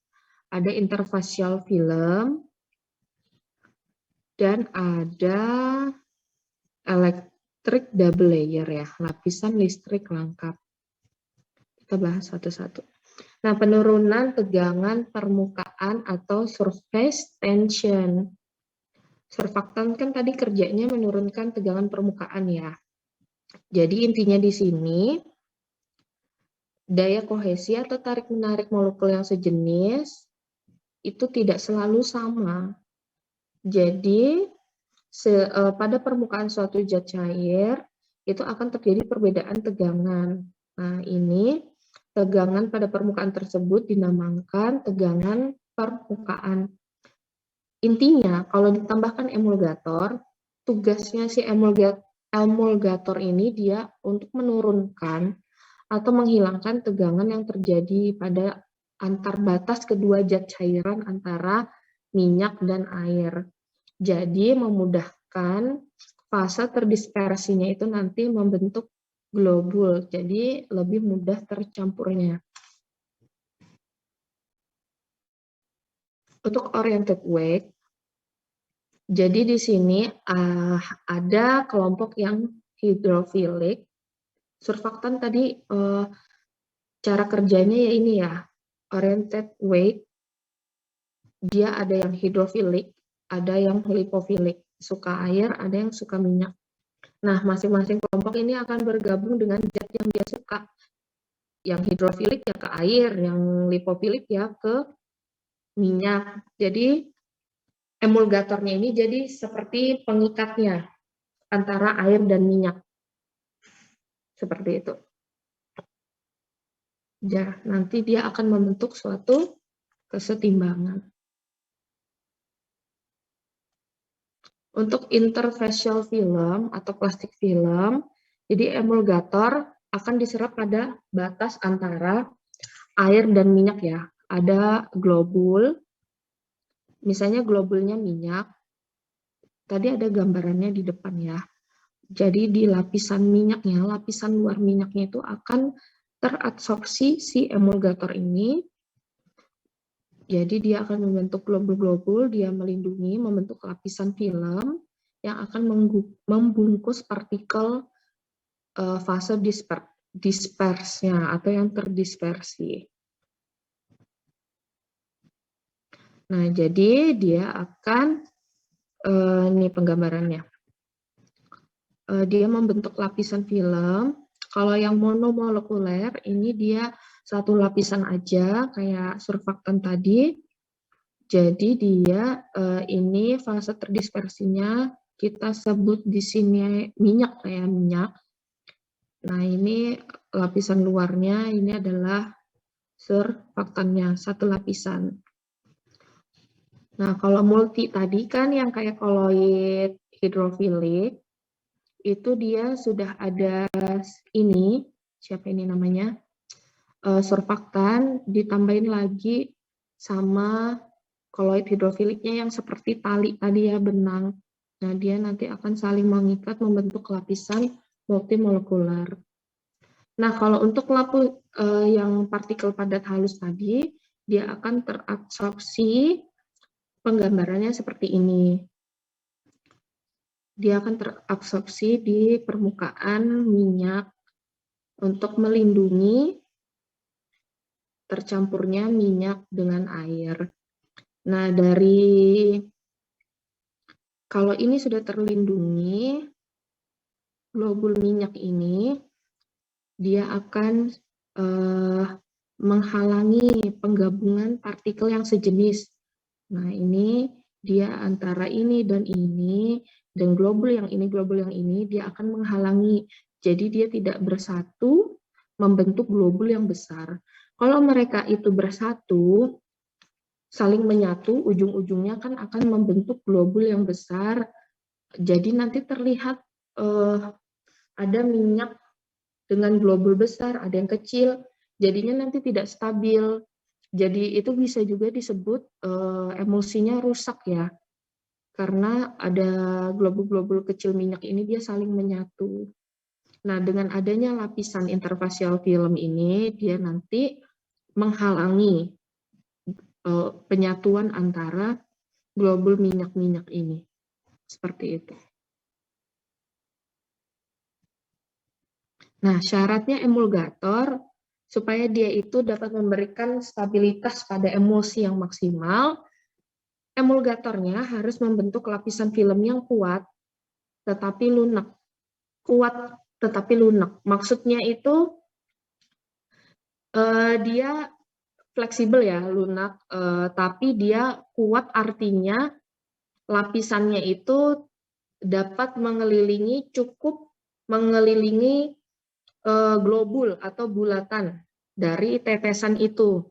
ada interfacial film, dan ada electric double layer ya, lapisan listrik lengkap. Kita bahas satu-satu. Nah, penurunan tegangan permukaan atau surface tension. Surfaktan kan tadi kerjanya menurunkan tegangan permukaan ya. Jadi intinya di sini daya kohesi atau tarik-menarik molekul yang sejenis itu tidak selalu sama. Jadi pada permukaan suatu zat cair itu akan terjadi perbedaan tegangan. Nah, ini tegangan pada permukaan tersebut dinamakan tegangan permukaan. Intinya kalau ditambahkan emulgator, tugasnya si emulgator ini dia untuk menurunkan atau menghilangkan tegangan yang terjadi pada antar batas kedua zat cairan antara minyak dan air. Jadi memudahkan fase terdispersinya itu nanti membentuk globul, jadi lebih mudah tercampurnya. Untuk oriented weight, jadi di sini ada kelompok yang hidrofilik. Surfaktan tadi cara kerjanya ya ini ya, oriented weight, dia ada yang hidrofilik, ada yang lipofilik, suka air, ada yang suka minyak. Nah, masing-masing kelompok ini akan bergabung dengan zat yang dia suka. Yang hidrofilik ya ke air, yang lipofilik ya ke minyak. Jadi emulgatornya ini jadi seperti pengikatnya antara air dan minyak. Seperti itu. Ya, nanti dia akan membentuk suatu kesetimbangan. Untuk interfacial film atau plastik film, jadi emulgator akan diserap pada batas antara air dan minyak ya. Ada globul, misalnya globulnya minyak, tadi ada gambarannya di depan ya. Jadi di lapisan minyaknya, lapisan luar minyaknya itu akan teradsorpsi si emulgator ini. Jadi dia akan membentuk globul-globul, dia melindungi, membentuk lapisan film yang akan membungkus partikel fase dispersnya atau yang terdispersi. Nah, jadi dia akan, ini penggambarannya. Dia membentuk lapisan film. Kalau yang monomolekuler, ini dia satu lapisan aja, kayak surfaktan tadi. Jadi dia ini fase terdispersinya kita sebut di sini minyak, kayak minyak. Nah, ini lapisan luarnya, ini adalah surfaktannya, satu lapisan. Nah, kalau multi tadi kan yang kayak koloid hidrofilik, itu dia sudah ada ini, siapa ini namanya, surfaktan, ditambahin lagi sama koloid hidrofiliknya yang seperti tali tadi ya, benang. Nah, dia nanti akan saling mengikat membentuk lapisan multimolekular. Nah, kalau untuk yang partikel padat halus tadi, dia akan terabsorpsi, penggambarannya seperti ini. Dia akan terabsorpsi di permukaan minyak untuk melindungi tercampurnya minyak dengan air. Nah, kalau ini sudah terlindungi, globul minyak ini, dia akan menghalangi penggabungan partikel yang sejenis. Nah, ini dia antara ini, dan globul yang ini, dia akan menghalangi. Jadi dia tidak bersatu, membentuk globul yang besar. Kalau mereka itu bersatu, saling menyatu, ujung-ujungnya kan akan membentuk globul yang besar. Jadi nanti terlihat ada minyak dengan globul besar, ada yang kecil, jadinya nanti tidak stabil. Jadi itu bisa juga disebut emulsinya rusak ya, karena ada globul-globul kecil minyak ini dia saling menyatu. Nah, dengan adanya lapisan interfacial film ini, dia nanti menghalangi penyatuan antara globul minyak-minyak ini. Seperti itu. Nah, syaratnya emulgator, supaya dia itu dapat memberikan stabilitas pada emulsi yang maksimal, emulgatornya harus membentuk lapisan film yang kuat, tetapi lunak. Kuat, tetapi lunak. Maksudnya itu, dia fleksibel ya, lunak, tapi dia kuat artinya lapisannya itu dapat cukup mengelilingi globul atau bulatan dari tetesan itu.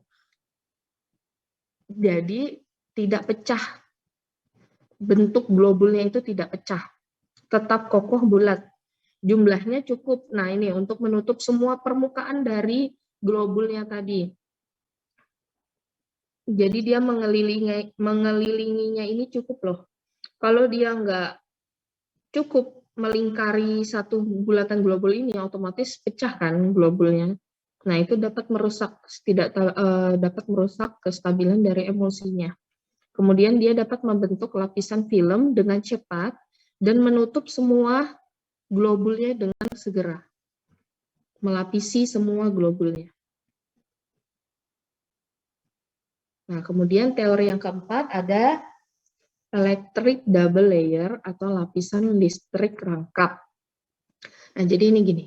Jadi tidak pecah, bentuk globulnya itu tidak pecah, tetap kokoh bulat. Jumlahnya cukup. Nah, ini untuk menutup semua permukaan dari globulnya tadi. Jadi dia mengelilinginya ini cukup loh. Kalau dia nggak cukup melingkari satu bulatan globul ini, otomatis pecah kan globulnya. Nah, itu dapat merusak dapat merusak kestabilan dari emulsinya. Kemudian dia dapat membentuk lapisan film dengan cepat dan menutup semua globulnya dengan segera. Melapisi semua globulnya. Nah, kemudian teori yang keempat ada electric double layer atau lapisan listrik rangkap. Nah, jadi ini gini.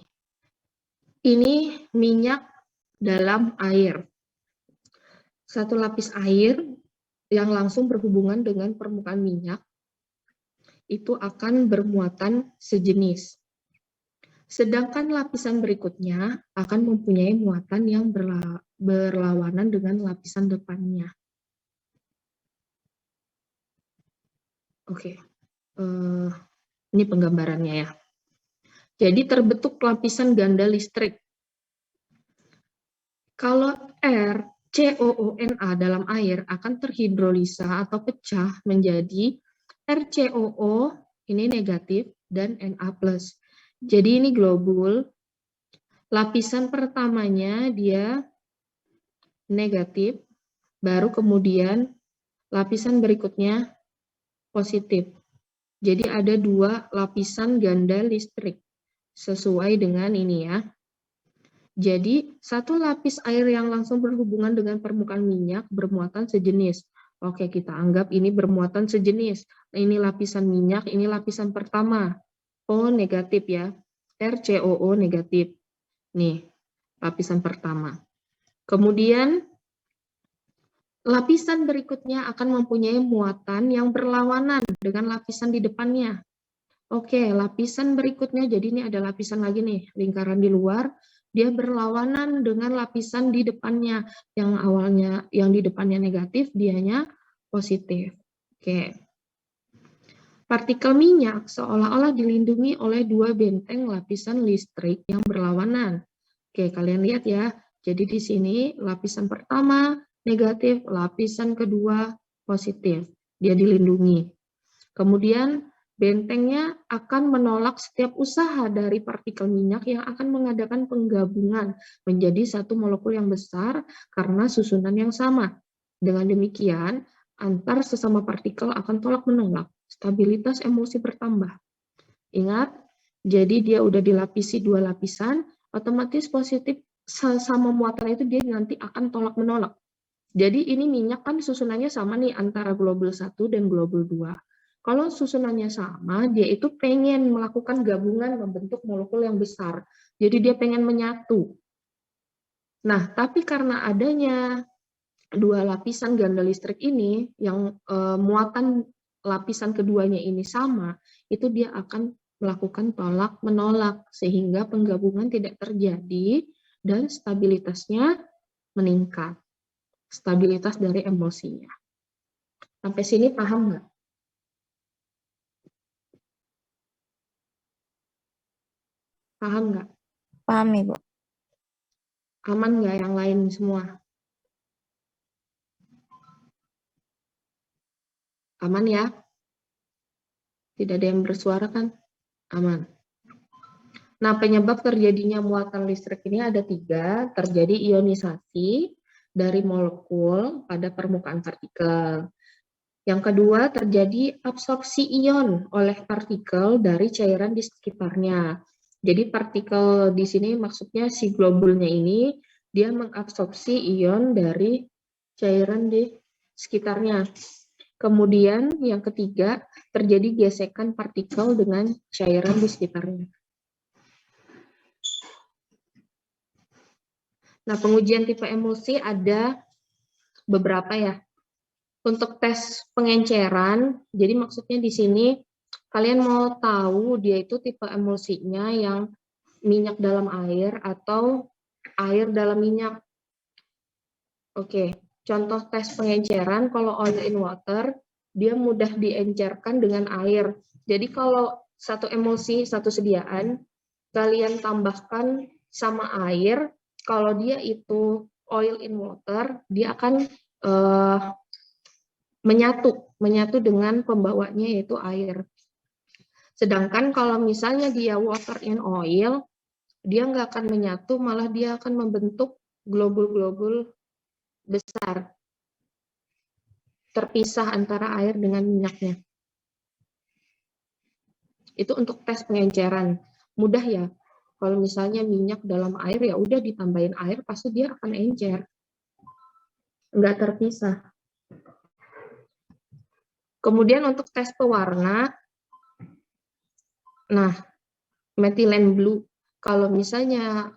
Ini minyak dalam air. Satu lapis air yang langsung berhubungan dengan permukaan minyak itu akan bermuatan sejenis. Sedangkan lapisan berikutnya akan mempunyai muatan yang berlawanan dengan lapisan depannya. Oke, ini penggambarannya ya. Jadi terbentuk lapisan ganda listrik. Kalau RCOONA dalam air akan terhidrolisa atau pecah menjadi RCOO, ini negatif, dan Na+. Jadi ini globul. Lapisan pertamanya dia negatif, baru kemudian lapisan berikutnya positif. Jadi ada dua lapisan ganda listrik sesuai dengan ini ya. Jadi satu lapis air yang langsung berhubungan dengan permukaan minyak bermuatan sejenis. Oke, kita anggap ini bermuatan sejenis. Ini lapisan minyak, ini lapisan pertama. O negatif ya. RCOO negatif. Nih, lapisan pertama. Kemudian lapisan berikutnya akan mempunyai muatan yang berlawanan dengan lapisan di depannya. Oke, lapisan berikutnya, jadi ini ada lapisan lagi nih, lingkaran di luar, dia berlawanan dengan lapisan di depannya, yang awalnya, yang di depannya negatif, dianya positif. Oke. Partikel minyak seolah-olah dilindungi oleh dua benteng lapisan listrik yang berlawanan. Oke, kalian lihat ya, jadi di sini lapisan pertama negatif, lapisan kedua positif. Dia dilindungi. Kemudian bentengnya akan menolak setiap usaha dari partikel minyak yang akan mengadakan penggabungan menjadi satu molekul yang besar karena susunan yang sama. Dengan demikian, antar sesama partikel akan tolak-menolak. Stabilitas emulsi bertambah. Ingat, jadi dia udah dilapisi dua lapisan, otomatis positif sama muatan itu dia nanti akan tolak-menolak. Jadi ini minyak kan susunannya sama nih antara globul 1 dan globul 2. Kalau susunannya sama, dia itu pengen melakukan gabungan membentuk molekul yang besar. Jadi dia pengen menyatu. Nah, tapi karena adanya dua lapisan ganda listrik ini, yang muatan lapisan keduanya ini sama, itu dia akan melakukan tolak-menolak, sehingga penggabungan tidak terjadi dan stabilitasnya meningkat. Stabilitas dari emulsinya. Sampai sini paham nggak? Paham nggak? Paham, Ibu. Aman nggak yang lain semua? Aman ya? Tidak ada yang bersuara kan? Aman. Nah, penyebab terjadinya muatan listrik ini ada 3. Terjadi ionisasi dari molekul pada permukaan partikel. Yang kedua, terjadi absorpsi ion oleh partikel dari cairan di sekitarnya. Jadi partikel di sini maksudnya si globulnya ini, dia mengabsorpsi ion dari cairan di sekitarnya. Kemudian yang ketiga, terjadi gesekan partikel dengan cairan di sekitarnya. Nah, pengujian tipe emulsi ada beberapa ya. Untuk tes pengenceran, jadi maksudnya di sini kalian mau tahu dia itu tipe emulsinya yang minyak dalam air atau air dalam minyak. Oke. Contoh tes pengenceran, kalau oil in water, dia mudah diencerkan dengan air. Jadi kalau satu emulsi, satu sediaan, kalian tambahkan sama air, kalau dia itu oil in water, dia akan menyatu dengan pembawanya yaitu air. Sedangkan kalau misalnya dia water in oil, dia nggak akan menyatu, malah dia akan membentuk globul-globul besar, terpisah antara air dengan minyaknya. Itu untuk tes pengenceran. Mudah ya. Kalau misalnya minyak dalam air, ya udah ditambahin air, pasti dia akan encer. Nggak terpisah. Kemudian untuk tes pewarna, nah, methylene blue. Kalau misalnya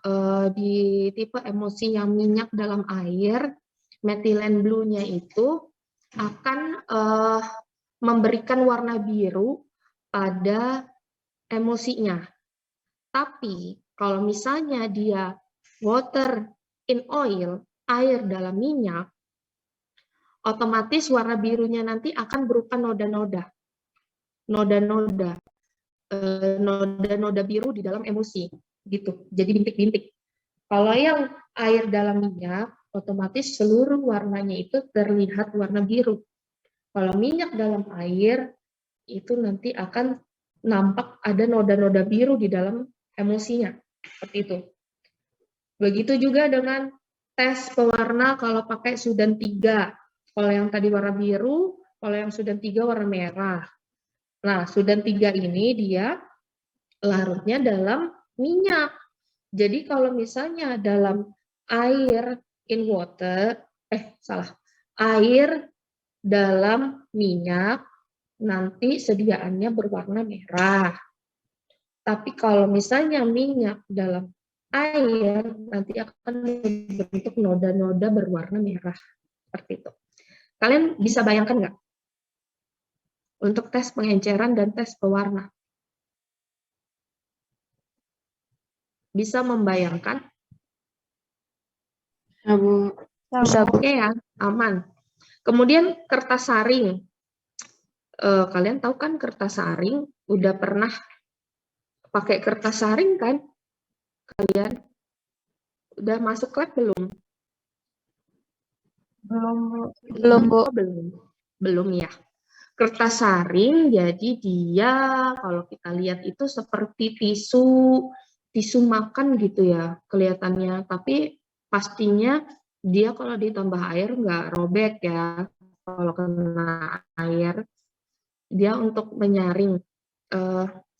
di tipe emulsi yang minyak dalam air, methylene blue-nya itu akan memberikan warna biru pada emulsinya. Tapi kalau misalnya dia water in oil, air dalam minyak, otomatis warna birunya nanti akan berupa noda-noda. Noda-noda biru di dalam emulsi, gitu. Jadi bintik-bintik. Kalau yang air dalam minyak, otomatis seluruh warnanya itu terlihat warna biru. Kalau minyak dalam air, itu nanti akan nampak ada noda-noda biru di dalam emulsinya, seperti itu. Begitu juga dengan tes pewarna kalau pakai Sudan 3. Kalau yang tadi warna biru, kalau yang Sudan 3 warna merah. Nah, Sudan 3 ini dia larutnya dalam minyak. Jadi kalau misalnya dalam air in water, air dalam minyak, nanti sediaannya berwarna merah. Tapi kalau misalnya minyak dalam air, nanti akan membentuk noda-noda berwarna merah. Seperti itu. Kalian bisa bayangkan nggak? Untuk tes pengenceran dan tes pewarna. Bisa membayangkan? Bisa, oke ya, aman. Kemudian kertas saring. Kalian tahu kan kertas saring? Udah pernah pakai kertas saring kan? Kalian udah masuk lab belum? Belum, Bu. Belum ya. Kertas saring, jadi dia kalau kita lihat itu seperti tisu makan gitu ya kelihatannya. Tapi pastinya dia kalau ditambah air nggak robek ya. Kalau kena air, dia untuk menyaring.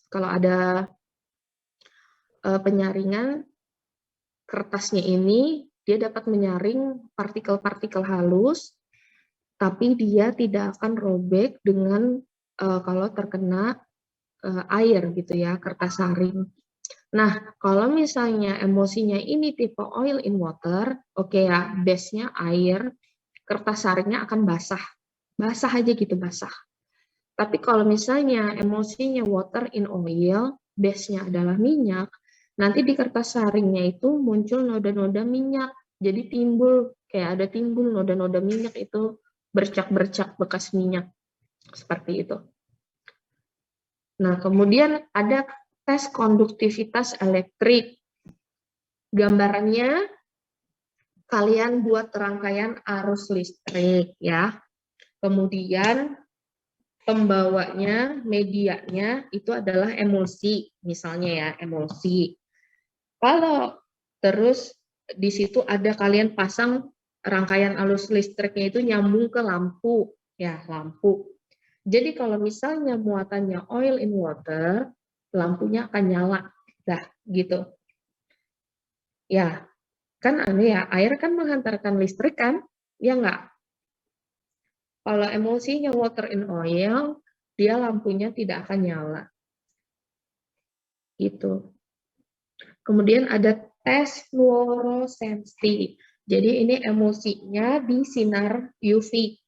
Kalau ada penyaringan kertasnya ini, dia dapat menyaring partikel-partikel halus, tapi dia tidak akan robek dengan kalau terkena air gitu ya, kertas saring. Nah, kalau misalnya emulsinya ini tipe oil in water, oke ya, base-nya air, kertas saringnya akan basah. Basah aja gitu, basah. Tapi kalau misalnya emulsinya water in oil, base-nya adalah minyak, nanti di kertas saringnya itu muncul noda-noda minyak. Jadi timbul, kayak ada timbul noda-noda minyak itu bercak-bercak bekas minyak. Seperti itu. Nah, kemudian ada tes konduktivitas elektrik. Gambarannya, kalian buat rangkaian arus listrik ya. Kemudian pembawanya, medianya itu adalah emulsi, misalnya ya, emulsi. Kalau terus di situ ada kalian pasang rangkaian arus listriknya itu nyambung ke lampu, ya, lampu. Jadi kalau misalnya muatannya oil in water, lampunya akan nyala, dah gitu. Ya, kan aneh ya, air kan menghantarkan listrik kan, ya enggak? Kalau emulsinya water in oil, dia lampunya tidak akan nyala. Gitu. Kemudian ada tes fluoresensi. Jadi ini emulsinya di sinar UV.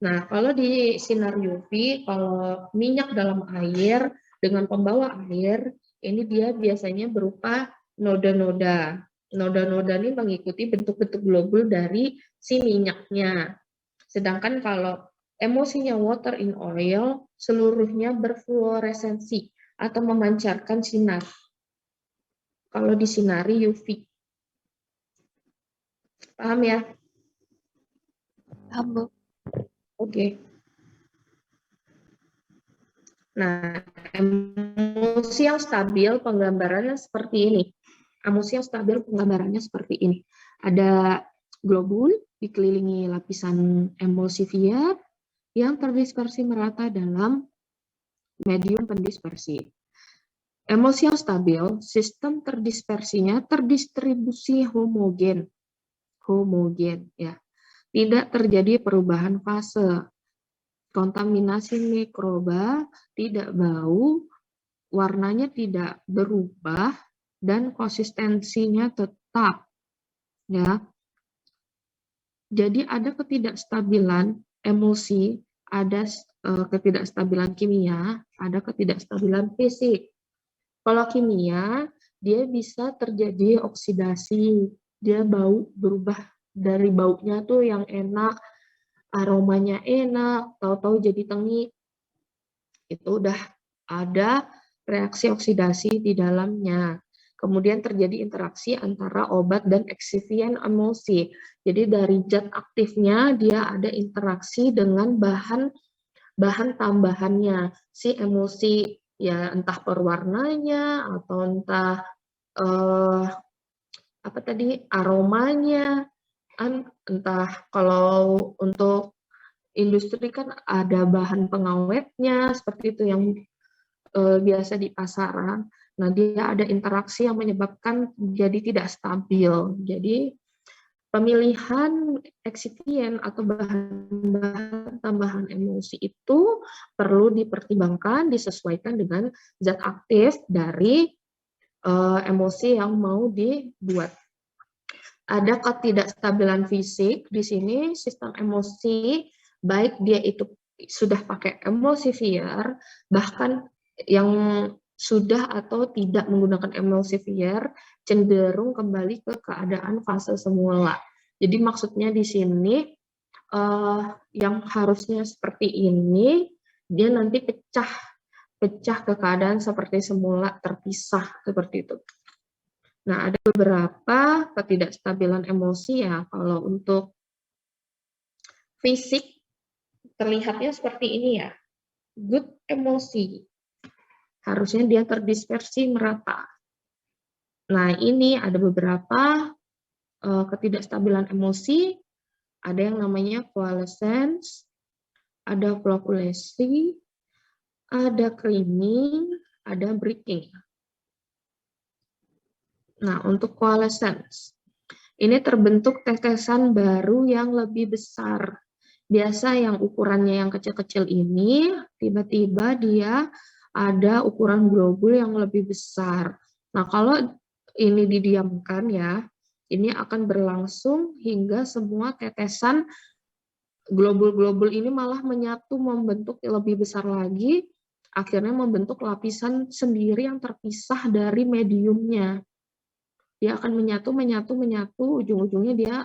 Nah, kalau di sinar UV, kalau minyak dalam air dengan pembawa air, ini dia biasanya berupa noda-noda. Noda-noda ini mengikuti bentuk-bentuk globul dari si minyaknya. Sedangkan kalau emulsinya water in oil, seluruhnya berfluoresensi atau memancarkan sinar. kalau disinari UV. Paham ya? Paham, Bu. Oke. Nah, emosi yang stabil penggambarannya seperti ini. Emosi yang stabil penggambarannya seperti ini. Ada globul dikelilingi lapisan emulsifier yang terdispersi merata dalam medium pendispersi. Emosi yang stabil, sistem terdispersinya terdistribusi homogen. Homogen, ya. Tidak terjadi perubahan fase. Kontaminasi mikroba, tidak bau, warnanya tidak berubah, dan konsistensinya tetap. Ya. Jadi ada ketidakstabilan emosi, ada ketidakstabilan kimia, ada ketidakstabilan fisik. Kalau kimia, dia bisa terjadi oksidasi, dia bau berubah dari baunya tuh yang enak, aromanya enak, tahu-tahu jadi tengik. Itu udah ada reaksi oksidasi di dalamnya. Kemudian terjadi interaksi antara obat dan eksifien emosi. Jadi dari zat aktifnya dia ada interaksi dengan bahan tambahannya si emosi, ya entah perwarnanya atau entah apa tadi aromanya, entah kalau untuk industri kan ada bahan pengawetnya seperti itu yang biasa di pasaran. Nah, dia ada interaksi yang menyebabkan jadi tidak stabil. Jadi pemilihan eksifien atau bahan-bahan tambahan emosi itu perlu dipertimbangkan, disesuaikan dengan zat aktif dari emosi yang mau dibuat. Ada ketidakstabilan fisik di sini, sistem emosi baik dia itu sudah pakai emulsifier, bahkan yang sudah atau tidak menggunakan emulsifier cenderung kembali ke keadaan fase semula. Jadi maksudnya di sini yang harusnya seperti ini dia nanti pecah ke keadaan seperti semula, terpisah seperti itu. Nah, ada beberapa ketidakstabilan emosi ya. Kalau untuk fisik terlihatnya seperti ini ya. Good emosi. Harusnya dia terdispersi merata. Nah, ini ada beberapa ketidakstabilan emosi. Ada yang namanya coalescence, ada flocculation, ada creaming, ada breaking. Nah, untuk coalescence, ini terbentuk tetesan baru yang lebih besar. Biasa yang ukurannya yang kecil-kecil ini, tiba-tiba dia ada ukuran globul yang lebih besar. Nah, kalau ini didiamkan ya, ini akan berlangsung hingga semua tetesan globul-globul ini malah menyatu membentuk lebih besar lagi, akhirnya membentuk lapisan sendiri yang terpisah dari mediumnya. Dia akan menyatu, ujung-ujungnya dia,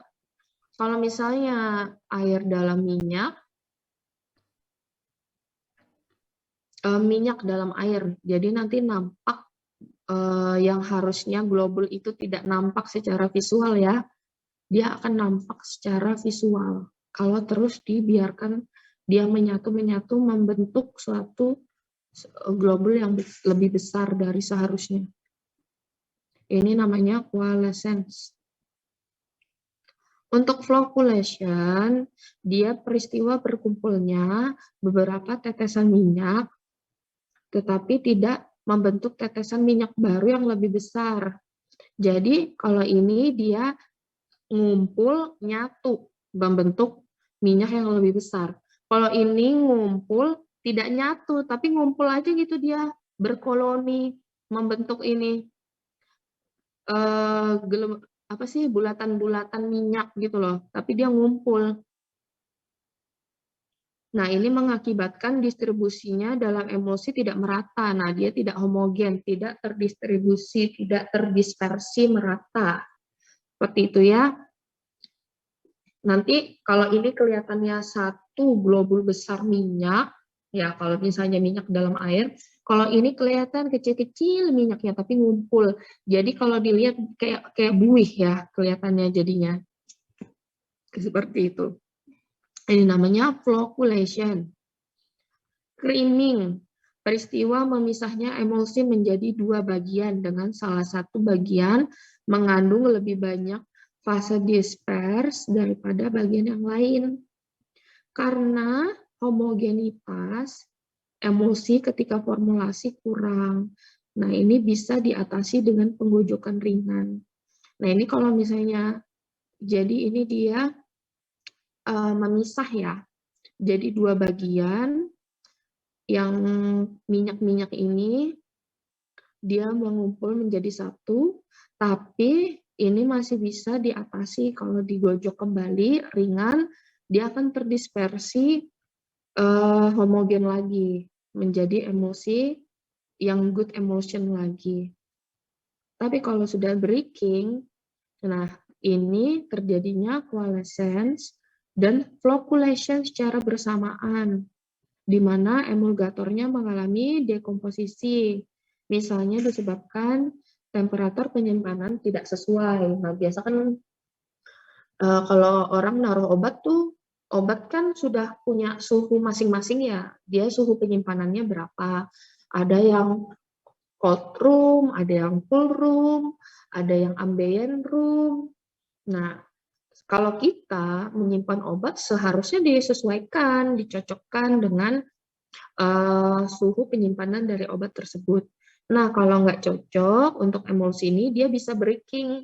kalau misalnya air dalam minyak dalam air, jadi nanti nampak yang harusnya globul itu tidak nampak secara visual ya, dia akan nampak secara visual. Kalau terus dibiarkan dia menyatu membentuk suatu globul yang lebih besar dari seharusnya. Ini namanya coalescence. Untuk flocculation, dia peristiwa berkumpulnya beberapa tetesan minyak, tetapi tidak membentuk tetesan minyak baru yang lebih besar. Jadi kalau ini dia ngumpul, nyatu, membentuk minyak yang lebih besar. Kalau ini ngumpul, tidak nyatu, tapi ngumpul aja gitu dia, berkoloni, membentuk ini. Bulatan-bulatan minyak gitu loh, tapi dia ngumpul. Nah, ini mengakibatkan distribusinya dalam emosi tidak merata. Nah, dia tidak homogen, tidak terdistribusi, tidak terdispersi merata. Seperti itu ya. Nanti kalau ini kelihatannya satu globul besar minyak, Ya, kalau misalnya minyak dalam air, kalau ini kelihatan kecil-kecil minyaknya tapi ngumpul. Jadi kalau dilihat kayak buih ya kelihatannya jadinya. Seperti itu. Ini namanya flocculation. Creaming. Peristiwa memisahnya emulsi menjadi dua bagian dengan salah satu bagian mengandung lebih banyak fase dispers daripada bagian yang lain. Karena homogenitas emulsi ketika formulasi kurang. Nah, ini bisa diatasi dengan penggojokan ringan. Nah, ini kalau misalnya, jadi ini dia memisah ya. Jadi dua bagian, yang minyak-minyak ini, dia mengumpul menjadi satu, tapi ini masih bisa diatasi kalau digojok kembali, ringan, dia akan terdispersi homogen lagi, menjadi emulsi yang good emulsion lagi. Tapi kalau sudah breaking, nah ini terjadinya coalescence dan flocculation secara bersamaan, di mana emulgatornya mengalami dekomposisi. Misalnya disebabkan temperatur penyimpanan tidak sesuai. Nah, biasa kan kalau orang naruh obat tuh, obat kan sudah punya suhu masing-masing ya. Dia suhu penyimpanannya berapa. Ada yang cold room, ada yang cool room, ada yang ambient room. Nah, kalau kita menyimpan obat seharusnya disesuaikan, dicocokkan dengan suhu penyimpanan dari obat tersebut. Nah, kalau nggak cocok untuk emulsi ini, dia bisa breaking.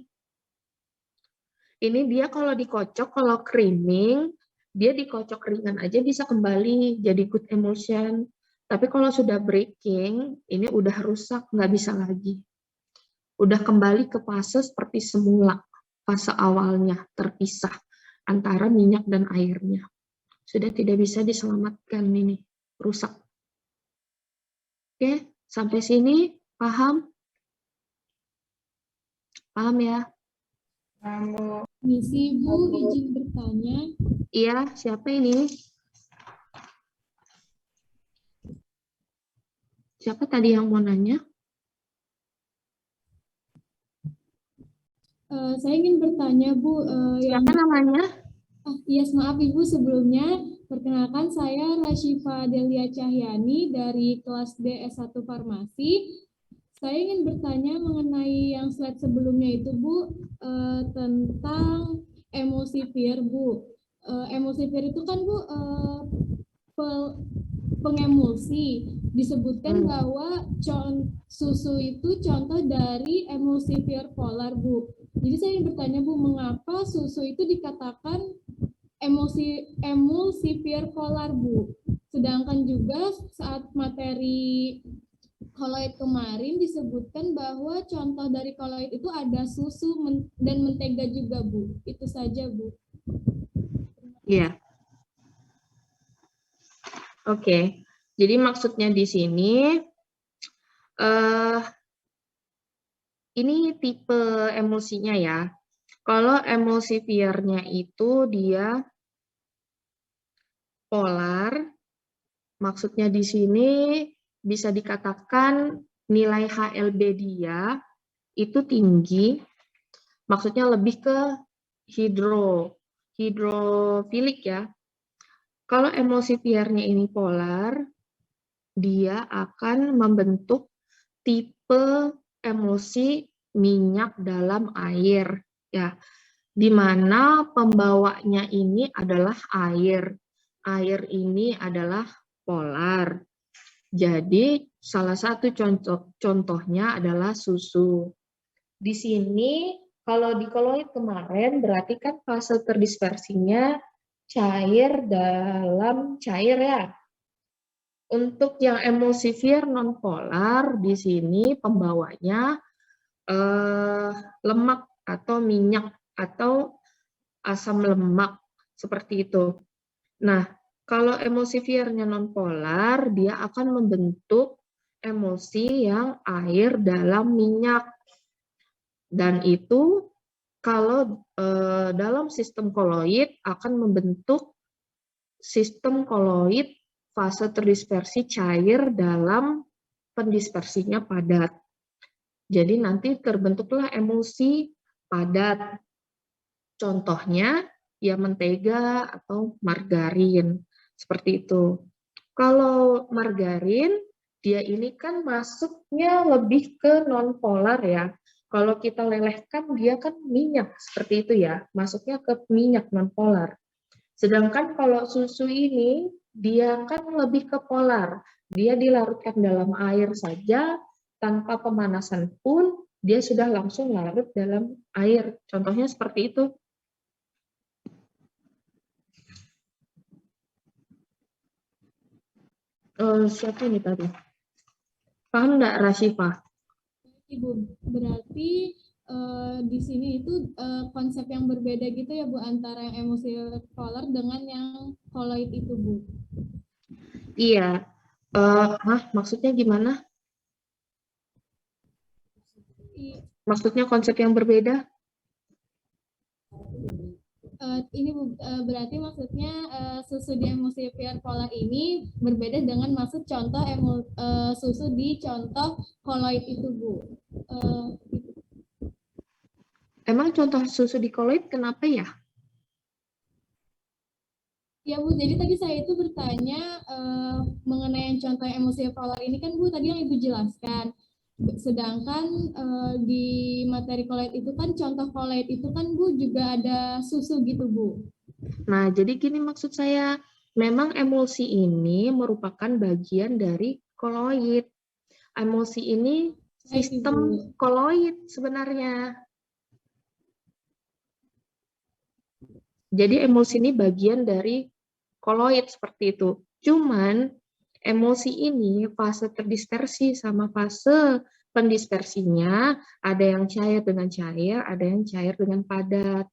Ini dia kalau dikocok, kalau creaming, dia dikocok ringan aja bisa kembali jadi good emulsion. Tapi kalau sudah breaking, ini udah rusak, nggak bisa lagi. Udah kembali ke fase seperti semula, fase awalnya terpisah antara minyak dan airnya. Sudah tidak bisa diselamatkan ini, rusak. Oke, sampai sini paham? Paham ya? Misi Bu, izin bertanya. Iya, siapa ini? Siapa tadi yang mau nanya? Saya ingin bertanya Bu, Siapa namanya? yes, maaf Ibu sebelumnya. Perkenalkan saya Rashifa Delia Cahyani dari kelas D S1 Farmasi. Saya ingin bertanya mengenai yang slide sebelumnya itu Bu, tentang emulsifier Bu. Emulsifier itu kan Bu pengemulsi. Disebutkan bahwa susu itu contoh dari emulsifier polar Bu. Jadi saya ingin bertanya Bu, mengapa susu itu dikatakan emulsifier polar Bu? Sedangkan juga saat materi koloid kemarin disebutkan bahwa contoh dari koloid itu ada susu dan mentega juga Bu. Itu saja Bu. Iya. Oke. Jadi maksudnya di sini ini tipe emulsinya ya. Kalau emulsifiernya itu dia polar, maksudnya di sini bisa dikatakan nilai HLB dia itu tinggi, maksudnya lebih ke hidrofilik ya. Kalau emulsifiernya ini polar, dia akan membentuk tipe emulsi minyak dalam air ya, di mana pembawanya ini adalah air. Air ini adalah polar. Jadi salah satu contohnya adalah susu. Di sini kalau di koloid kemarin berarti kan fase terdispersinya cair dalam cair ya. Untuk yang emulsifier non-polar, di sini pembawanya lemak atau minyak atau asam lemak, seperti itu. Nah, kalau emulsifiernya non-polar, dia akan membentuk emulsi yang air dalam minyak. Dan itu kalau dalam sistem koloid akan membentuk sistem koloid fase terdispersi cair dalam pendispersinya padat. Jadi nanti terbentuklah emulsi padat. Contohnya ya mentega atau margarin, seperti itu. Kalau margarin, dia ini kan masuknya lebih ke nonpolar ya. Kalau kita lelehkan, dia kan minyak, seperti itu ya. Masuknya ke minyak nonpolar. Sedangkan kalau susu ini, dia kan lebih ke polar. Dia dilarutkan dalam air saja, tanpa pemanasan pun, dia sudah langsung larut dalam air. Contohnya seperti itu. Siapa ini tadi? Paham nggak, Rashifa? Ibu, berarti di sini itu konsep yang berbeda gitu ya Bu, antara yang emulsi polar dengan yang koloid itu Bu. Iya. Maksudnya gimana? Maksudnya konsep yang berbeda? Ini Bu, berarti maksudnya susu di emulsifier polar ini berbeda dengan maksud contoh susu di contoh koloid itu Bu. Emang contoh susu di koloid kenapa ya? Ya Bu, jadi tadi saya itu bertanya mengenai yang contoh emulsifier polar ini kan Bu tadi yang Ibu jelaskan. Sedangkan di materi koloid itu kan contoh koloid itu kan Bu juga ada susu gitu Bu. Nah, jadi gini maksud saya, memang emulsi ini merupakan bagian dari koloid. Emulsi ini sistem koloid sebenarnya. Jadi emulsi ini bagian dari koloid seperti itu. Cuman emulsi ini fase terdispersi sama fase pendispersinya ada yang cair dengan cair, ada yang cair dengan padat.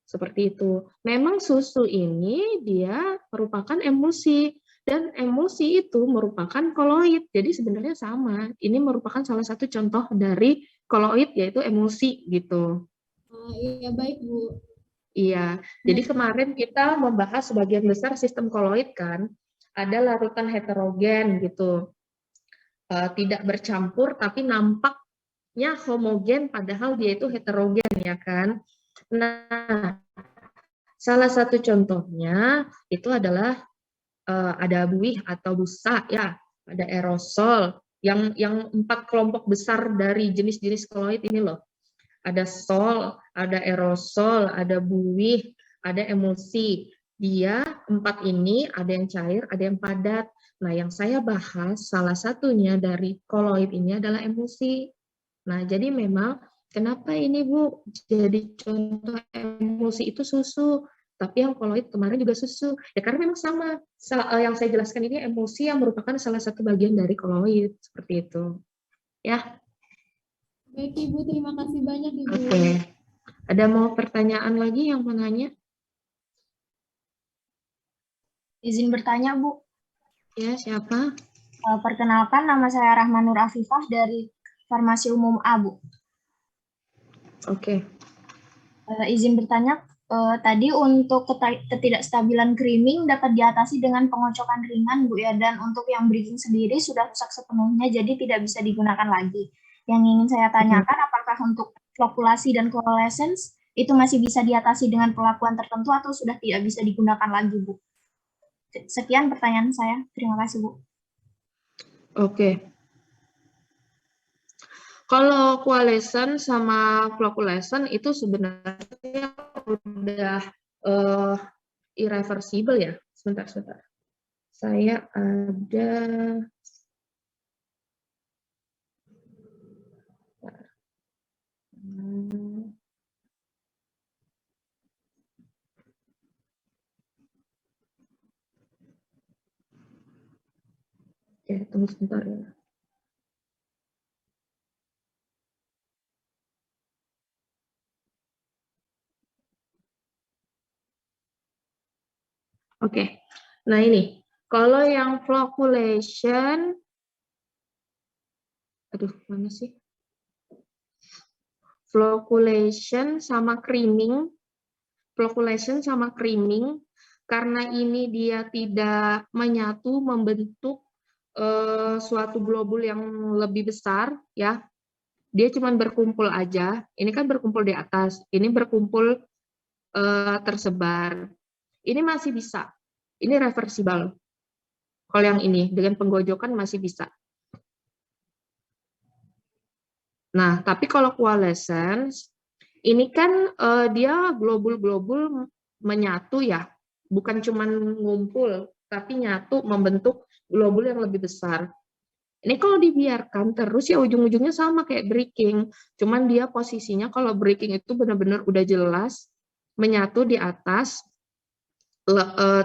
Seperti itu. Memang susu ini dia merupakan emulsi dan emulsi itu merupakan koloid. Jadi sebenarnya sama. Ini merupakan salah satu contoh dari koloid yaitu emulsi gitu. Iya baik Bu. Iya. Jadi kemarin kita membahas sebagian besar sistem koloid kan. Ada larutan heterogen gitu. Tidak bercampur tapi nampaknya homogen padahal dia itu heterogen ya kan. Nah, salah satu contohnya itu adalah ada buih atau busa ya, ada aerosol yang 4 kelompok besar dari jenis-jenis koloid ini loh. Ada sol, ada aerosol, ada buih, ada emulsi. Dia 4 ini ada yang cair, ada yang padat. Nah, yang saya bahas salah satunya dari koloid ini adalah emulsi. Nah, jadi memang kenapa ini Bu jadi contoh emulsi itu susu, tapi yang koloid kemarin juga susu. Ya karena memang sama. Yang saya jelaskan ini emulsi yang merupakan salah satu bagian dari koloid seperti itu. Ya. Baik Ibu, terima kasih banyak Ibu. Oke. Ada mau pertanyaan lagi yang mau nanya? Izin bertanya, Bu. Ya, siapa? Perkenalkan, nama saya Rahmanur Afifah dari Farmasi Umum A, Bu. Oke. Izin bertanya, tadi untuk ketidakstabilan creaming dapat diatasi dengan pengocokan ringan, Bu ya, dan untuk yang breeding sendiri sudah rusak sepenuhnya, jadi tidak bisa digunakan lagi. Yang ingin saya tanyakan, apakah untuk flokulasi dan coalescence itu masih bisa diatasi dengan perlakuan tertentu atau sudah tidak bisa digunakan lagi, Bu? Sekian pertanyaan saya. Terima kasih, Bu. Oke. Kalau coalescent sama floculescent itu sebenarnya udah irreversible ya. Sebentar. Saya ada ya, tunggu sebentar ya. Oke. Nah ini, kalau yang floculation, aduh mana sih? Floculation sama creaming karena ini dia tidak menyatu membentuk suatu globul yang lebih besar, ya. Dia cuma berkumpul aja. Ini kan berkumpul di atas, ini berkumpul tersebar. Ini masih bisa. Ini reversible. Kalau yang ini dengan penggojokan masih bisa. Nah, tapi kalau coalescence ini kan dia globul-globul menyatu ya, bukan cuma ngumpul, tapi nyatu membentuk globul yang lebih besar. Ini kalau dibiarkan terus ya ujung-ujungnya sama kayak breaking, cuman dia posisinya kalau breaking itu benar-benar udah jelas menyatu di atas,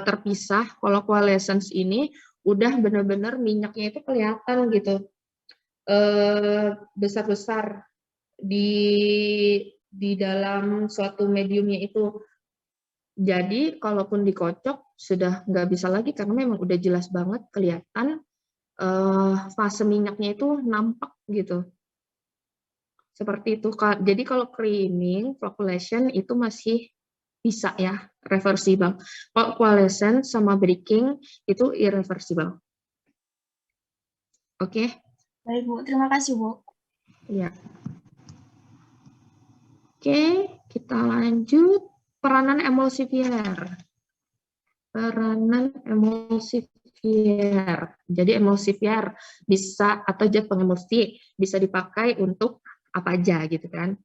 terpisah. Kalau coalescence ini udah benar-benar minyaknya itu kelihatan gitu, besar-besar di dalam suatu mediumnya itu. Jadi kalaupun dikocok sudah nggak bisa lagi karena memang udah jelas banget kelihatan fase minyaknya itu nampak gitu. Seperti itu. Jadi kalau creaming, flocculation itu masih bisa ya, reversible. Kalau coalescence sama breaking itu irreversible. Oke? Baik, Bu. Terima kasih, Bu. Ya. Oke, kita lanjut. Peranan emulsifier. Peranan emulsifier. Jadi emulsifier bisa, atau zat pengemulsi bisa dipakai untuk apa aja gitu kan.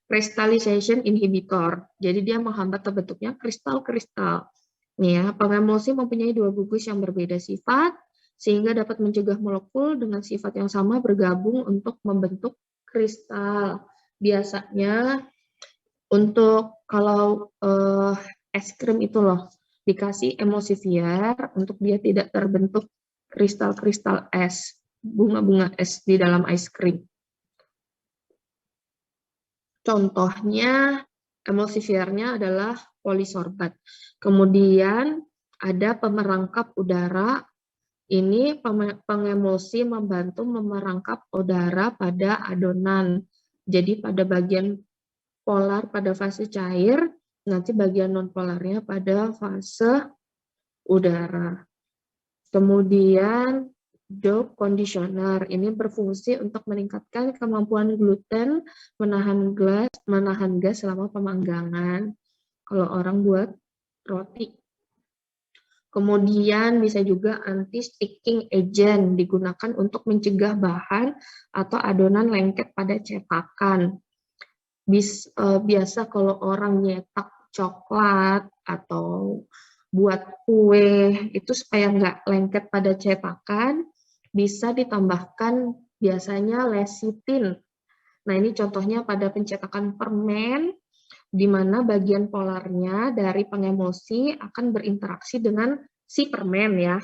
Crystallization inhibitor. Jadi dia menghambat terbentuknya kristal-kristal. Nih ya, pengemulsi mempunyai dua gugus yang berbeda sifat sehingga dapat mencegah molekul dengan sifat yang sama bergabung untuk membentuk kristal. Biasanya untuk kalau es krim itu loh, dikasih emulsifier untuk dia tidak terbentuk kristal-kristal es, bunga-bunga es di dalam ice cream. Contohnya emulsifiernya adalah polisorbat. Kemudian ada pemerangkap udara. Ini pengemulsi membantu memerangkap udara pada adonan. Jadi pada bagian polar pada fase cair, nanti bagian non-polarnya pada fase udara. Kemudian dope conditioner ini berfungsi untuk meningkatkan kemampuan gluten menahan gas selama pemanggangan. Kalau orang buat roti. Kemudian bisa juga anti-sticking agent digunakan untuk mencegah bahan atau adonan lengket pada cetakan. Biasa kalau orang nyetak coklat atau buat kue itu supaya nggak lengket pada cetakan, bisa ditambahkan biasanya lecithin. Nah ini contohnya pada pencetakan permen, di mana bagian polarnya dari pengemulsi akan berinteraksi dengan si permen ya.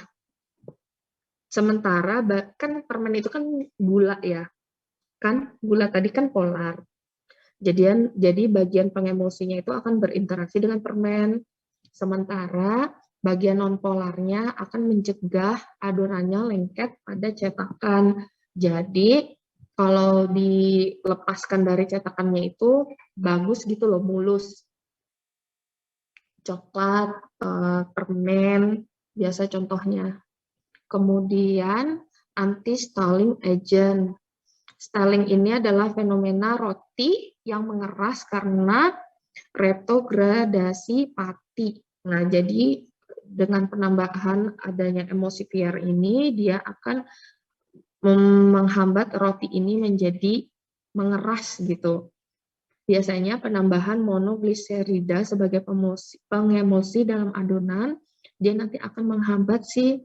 Sementara kan permen itu kan gula ya, kan gula tadi kan polar. Jadi bagian pengemulsinya itu akan berinteraksi dengan permen. Sementara bagian non-polarnya akan mencegah adonannya lengket pada cetakan. Jadi kalau dilepaskan dari cetakannya itu bagus gitu loh, mulus. Coklat, permen, biasa contohnya. Kemudian anti-stalling agent. Stalling ini adalah fenomena roti yang mengeras karena retrogradasi pati. Nah, jadi dengan penambahan adanya emulsifier ini, dia akan menghambat roti ini menjadi mengeras gitu. Biasanya penambahan monogliserida sebagai pengemulsi dalam adonan, dia nanti akan menghambat si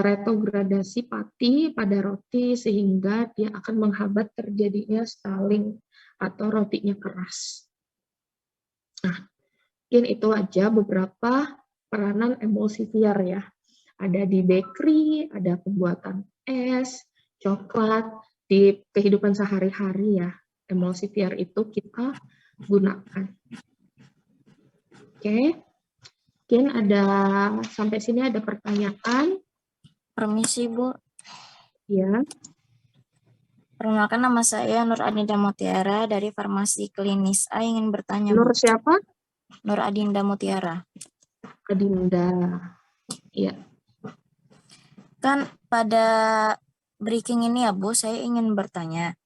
retrogradasi pati pada roti sehingga dia akan menghambat terjadinya stalling atau rotinya keras. Nah, mungkin itu aja beberapa peranan emulsifier ya. Ada di bakery, ada pembuatan es, coklat, di kehidupan sehari-hari ya. Emulsifier itu kita gunakan. Oke. Mungkin ada sampai sini ada pertanyaan. Permisi, Bu. Ya. Perkenalkan, nama saya Nur Adinda Mutiara dari Farmasi Klinis A. Ingin bertanya, Nur Bu. siapa? Nur Adinda Mutiara. Adinda. Iya. Kan pada breaking ini ya Bu, saya ingin bertanya.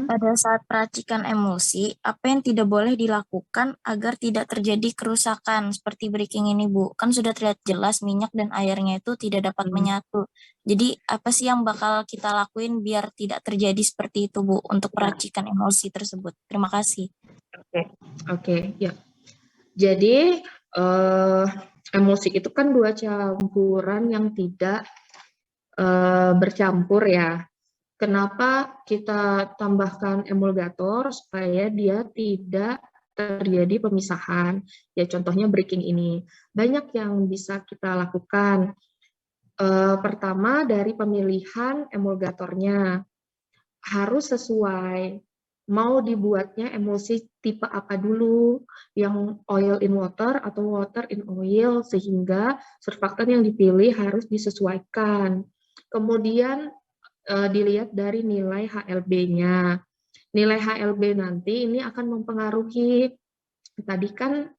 Pada saat peracikan emulsi, apa yang tidak boleh dilakukan agar tidak terjadi kerusakan seperti breaking ini, Bu? Kan sudah terlihat jelas minyak dan airnya itu tidak dapat menyatu. Jadi, apa sih yang bakal kita lakuin biar tidak terjadi seperti itu, Bu, untuk peracikan emulsi tersebut? Terima kasih. Oke, ya. Jadi, emulsi itu kan dua campuran yang tidak bercampur ya. Kenapa kita tambahkan emulgator supaya dia tidak terjadi pemisahan? Ya contohnya breaking ini. Banyak yang bisa kita lakukan. Pertama dari pemilihan emulgatornya. Harus sesuai. Mau dibuatnya emulsi tipe apa dulu, yang oil in water atau water in oil, sehingga surfaktan yang dipilih harus disesuaikan. Kemudian dilihat dari nilai HLB-nya. Nilai HLB nanti ini akan mempengaruhi, tadi kan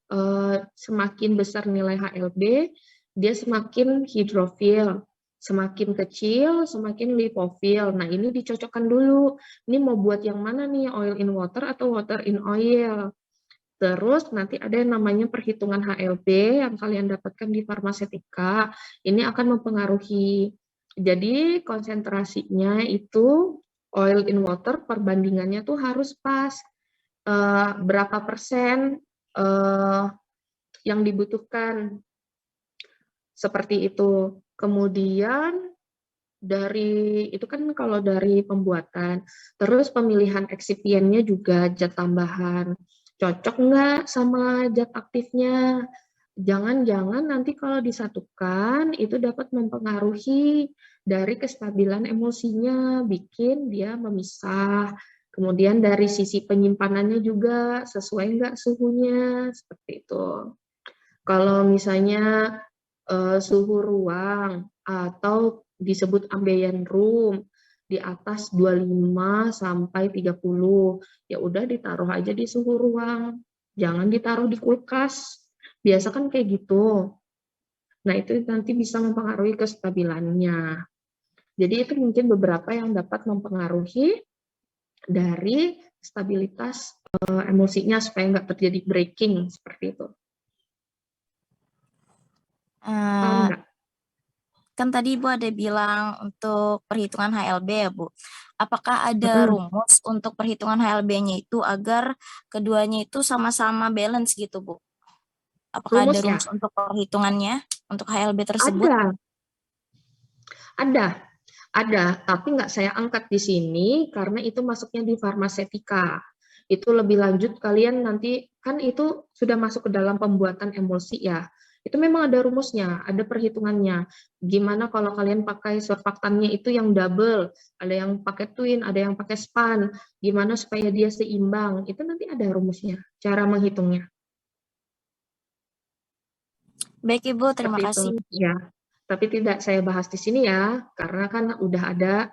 semakin besar nilai HLB, dia semakin hidrofil, semakin kecil, semakin lipofil. Nah ini dicocokkan dulu, ini mau buat yang mana nih, oil in water atau water in oil. Terus nanti ada yang namanya perhitungan HLB yang kalian dapatkan di farmasetika, ini akan mempengaruhi. Jadi konsentrasinya itu oil in water perbandingannya tuh harus pas. Berapa persen yang dibutuhkan. Seperti itu. Kemudian dari itu kan kalau dari pembuatan. Terus pemilihan excipientnya juga zat tambahan. Cocok nggak sama zat aktifnya? Jangan-jangan nanti kalau disatukan itu dapat mempengaruhi dari kestabilan emulsinya, bikin dia memisah. Kemudian dari sisi penyimpanannya juga sesuai nggak suhunya, seperti itu. Kalau misalnya suhu ruang atau disebut ambient room di atas 25 sampai 30, ya udah ditaruh aja di suhu ruang. Jangan ditaruh di kulkas. Biasa kan kayak gitu. Nah, itu nanti bisa mempengaruhi kestabilannya. Jadi itu mungkin beberapa yang dapat mempengaruhi dari stabilitas emulsinya supaya nggak terjadi breaking seperti itu. Paham nggak? Kan tadi Ibu ada bilang untuk perhitungan HLB ya Bu. Apakah ada rumus untuk perhitungan HLB-nya itu agar keduanya itu sama-sama balance gitu Bu? Apakah ada rumus untuk perhitungannya, untuk HLB tersebut? Ada, tapi nggak saya angkat di sini karena itu masuknya di farmasetika. Itu lebih lanjut kalian nanti, kan itu sudah masuk ke dalam pembuatan emulsi ya. Itu memang ada rumusnya, ada perhitungannya. Gimana kalau kalian pakai surfaktannya itu yang double, ada yang pakai twin, ada yang pakai span. Gimana supaya dia seimbang, itu nanti ada rumusnya, cara menghitungnya. Baik Ibu, terima kasih. Ya, tapi tidak saya bahas di sini ya, karena kan udah ada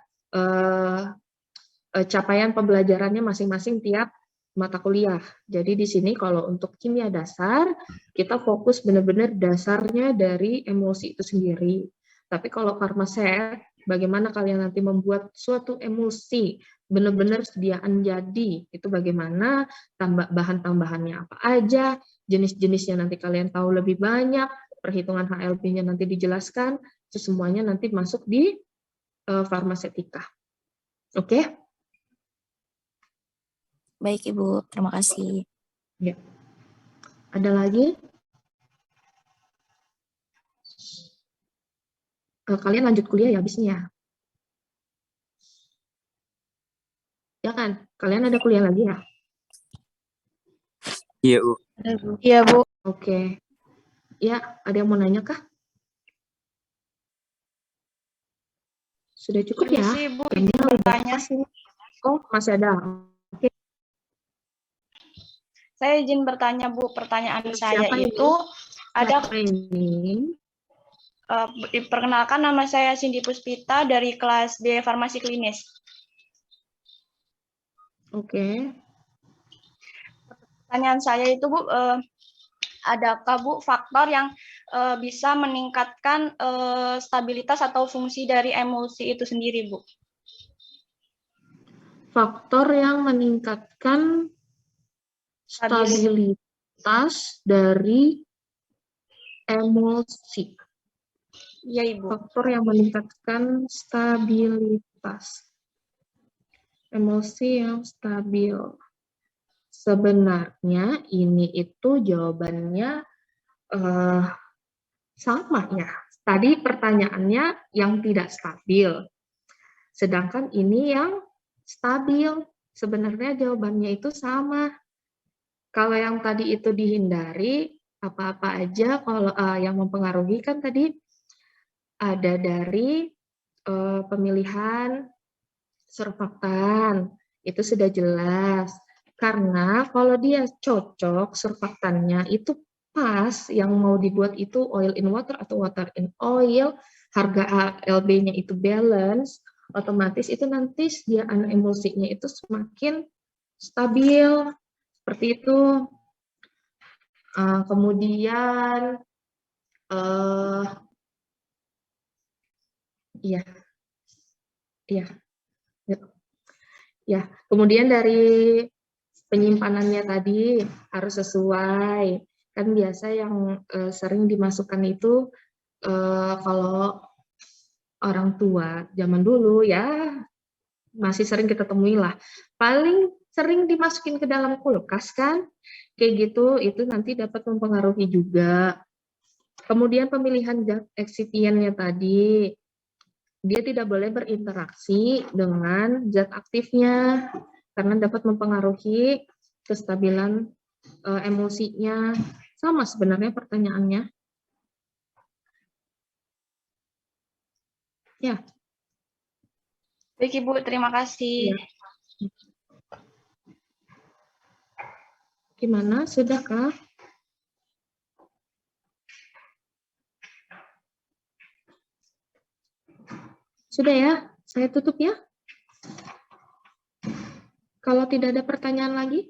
capaian pembelajarannya masing-masing tiap mata kuliah. Jadi di sini kalau untuk kimia dasar, kita fokus benar-benar dasarnya dari emulsi itu sendiri. Tapi kalau farmaset, bagaimana kalian nanti membuat suatu emulsi, benar-benar sediaan jadi, itu bagaimana, bahan tambahannya apa aja, jenis-jenisnya nanti kalian tahu lebih banyak, perhitungan HLB-nya nanti dijelaskan, itu semuanya nanti masuk di farmasetika. Oke? Baik Ibu, terima kasih. Ya. Ada lagi? Kalian lanjut kuliah ya habisnya? Ya kan? Kalian ada kuliah lagi ya? Iya, Bu. Iya, Bu. Oke. Ya, ada yang mau nanya kah? Sudah cukup ya? Bu, izin bertanya. Oh, masih ada. Oke. Saya izin bertanya, Bu. Pertanyaan saya Siapa itu ada ini? Perkenalkan, nama saya Cindy Puspita dari kelas D Farmasi Klinis. Oke. Pertanyaan saya itu, Bu, adakah Bu faktor yang bisa meningkatkan stabilitas atau fungsi dari emulsi itu sendiri, Bu? Faktor yang meningkatkan stabilitas dari emulsi. Iya, Ibu. Faktor yang meningkatkan stabilitas. Emulsi yang stabil. Sebenarnya ini itu jawabannya sama ya. Tadi pertanyaannya yang tidak stabil. Sedangkan ini yang stabil. Sebenarnya jawabannya itu sama. Kalau yang tadi itu dihindari, apa-apa aja kalau yang mempengaruhi kan tadi ada dari pemilihan surfaktan. Itu sudah jelas. Karena kalau dia cocok surfaktannya itu pas, yang mau dibuat itu oil in water atau water in oil, harga LB-nya itu balance, otomatis itu nanti sediaan emulsinya itu semakin stabil. Seperti itu. Kemudian, kemudian dari penyimpanannya tadi harus sesuai. Kan biasa yang sering dimasukkan itu kalau orang tua zaman dulu ya masih sering kita temui lah. Paling sering dimasukin ke dalam kulkas kan, kayak gitu, itu nanti dapat mempengaruhi juga. Kemudian pemilihan zat eksipiennya tadi, dia tidak boleh berinteraksi dengan zat aktifnya, karena dapat mempengaruhi kestabilan emulsinya. Sama sebenarnya pertanyaannya. Ya. Baik, Ibu, terima kasih. Ya. Gimana? Sudahkah? Sudah ya? Saya tutup ya? Kalau tidak ada pertanyaan lagi?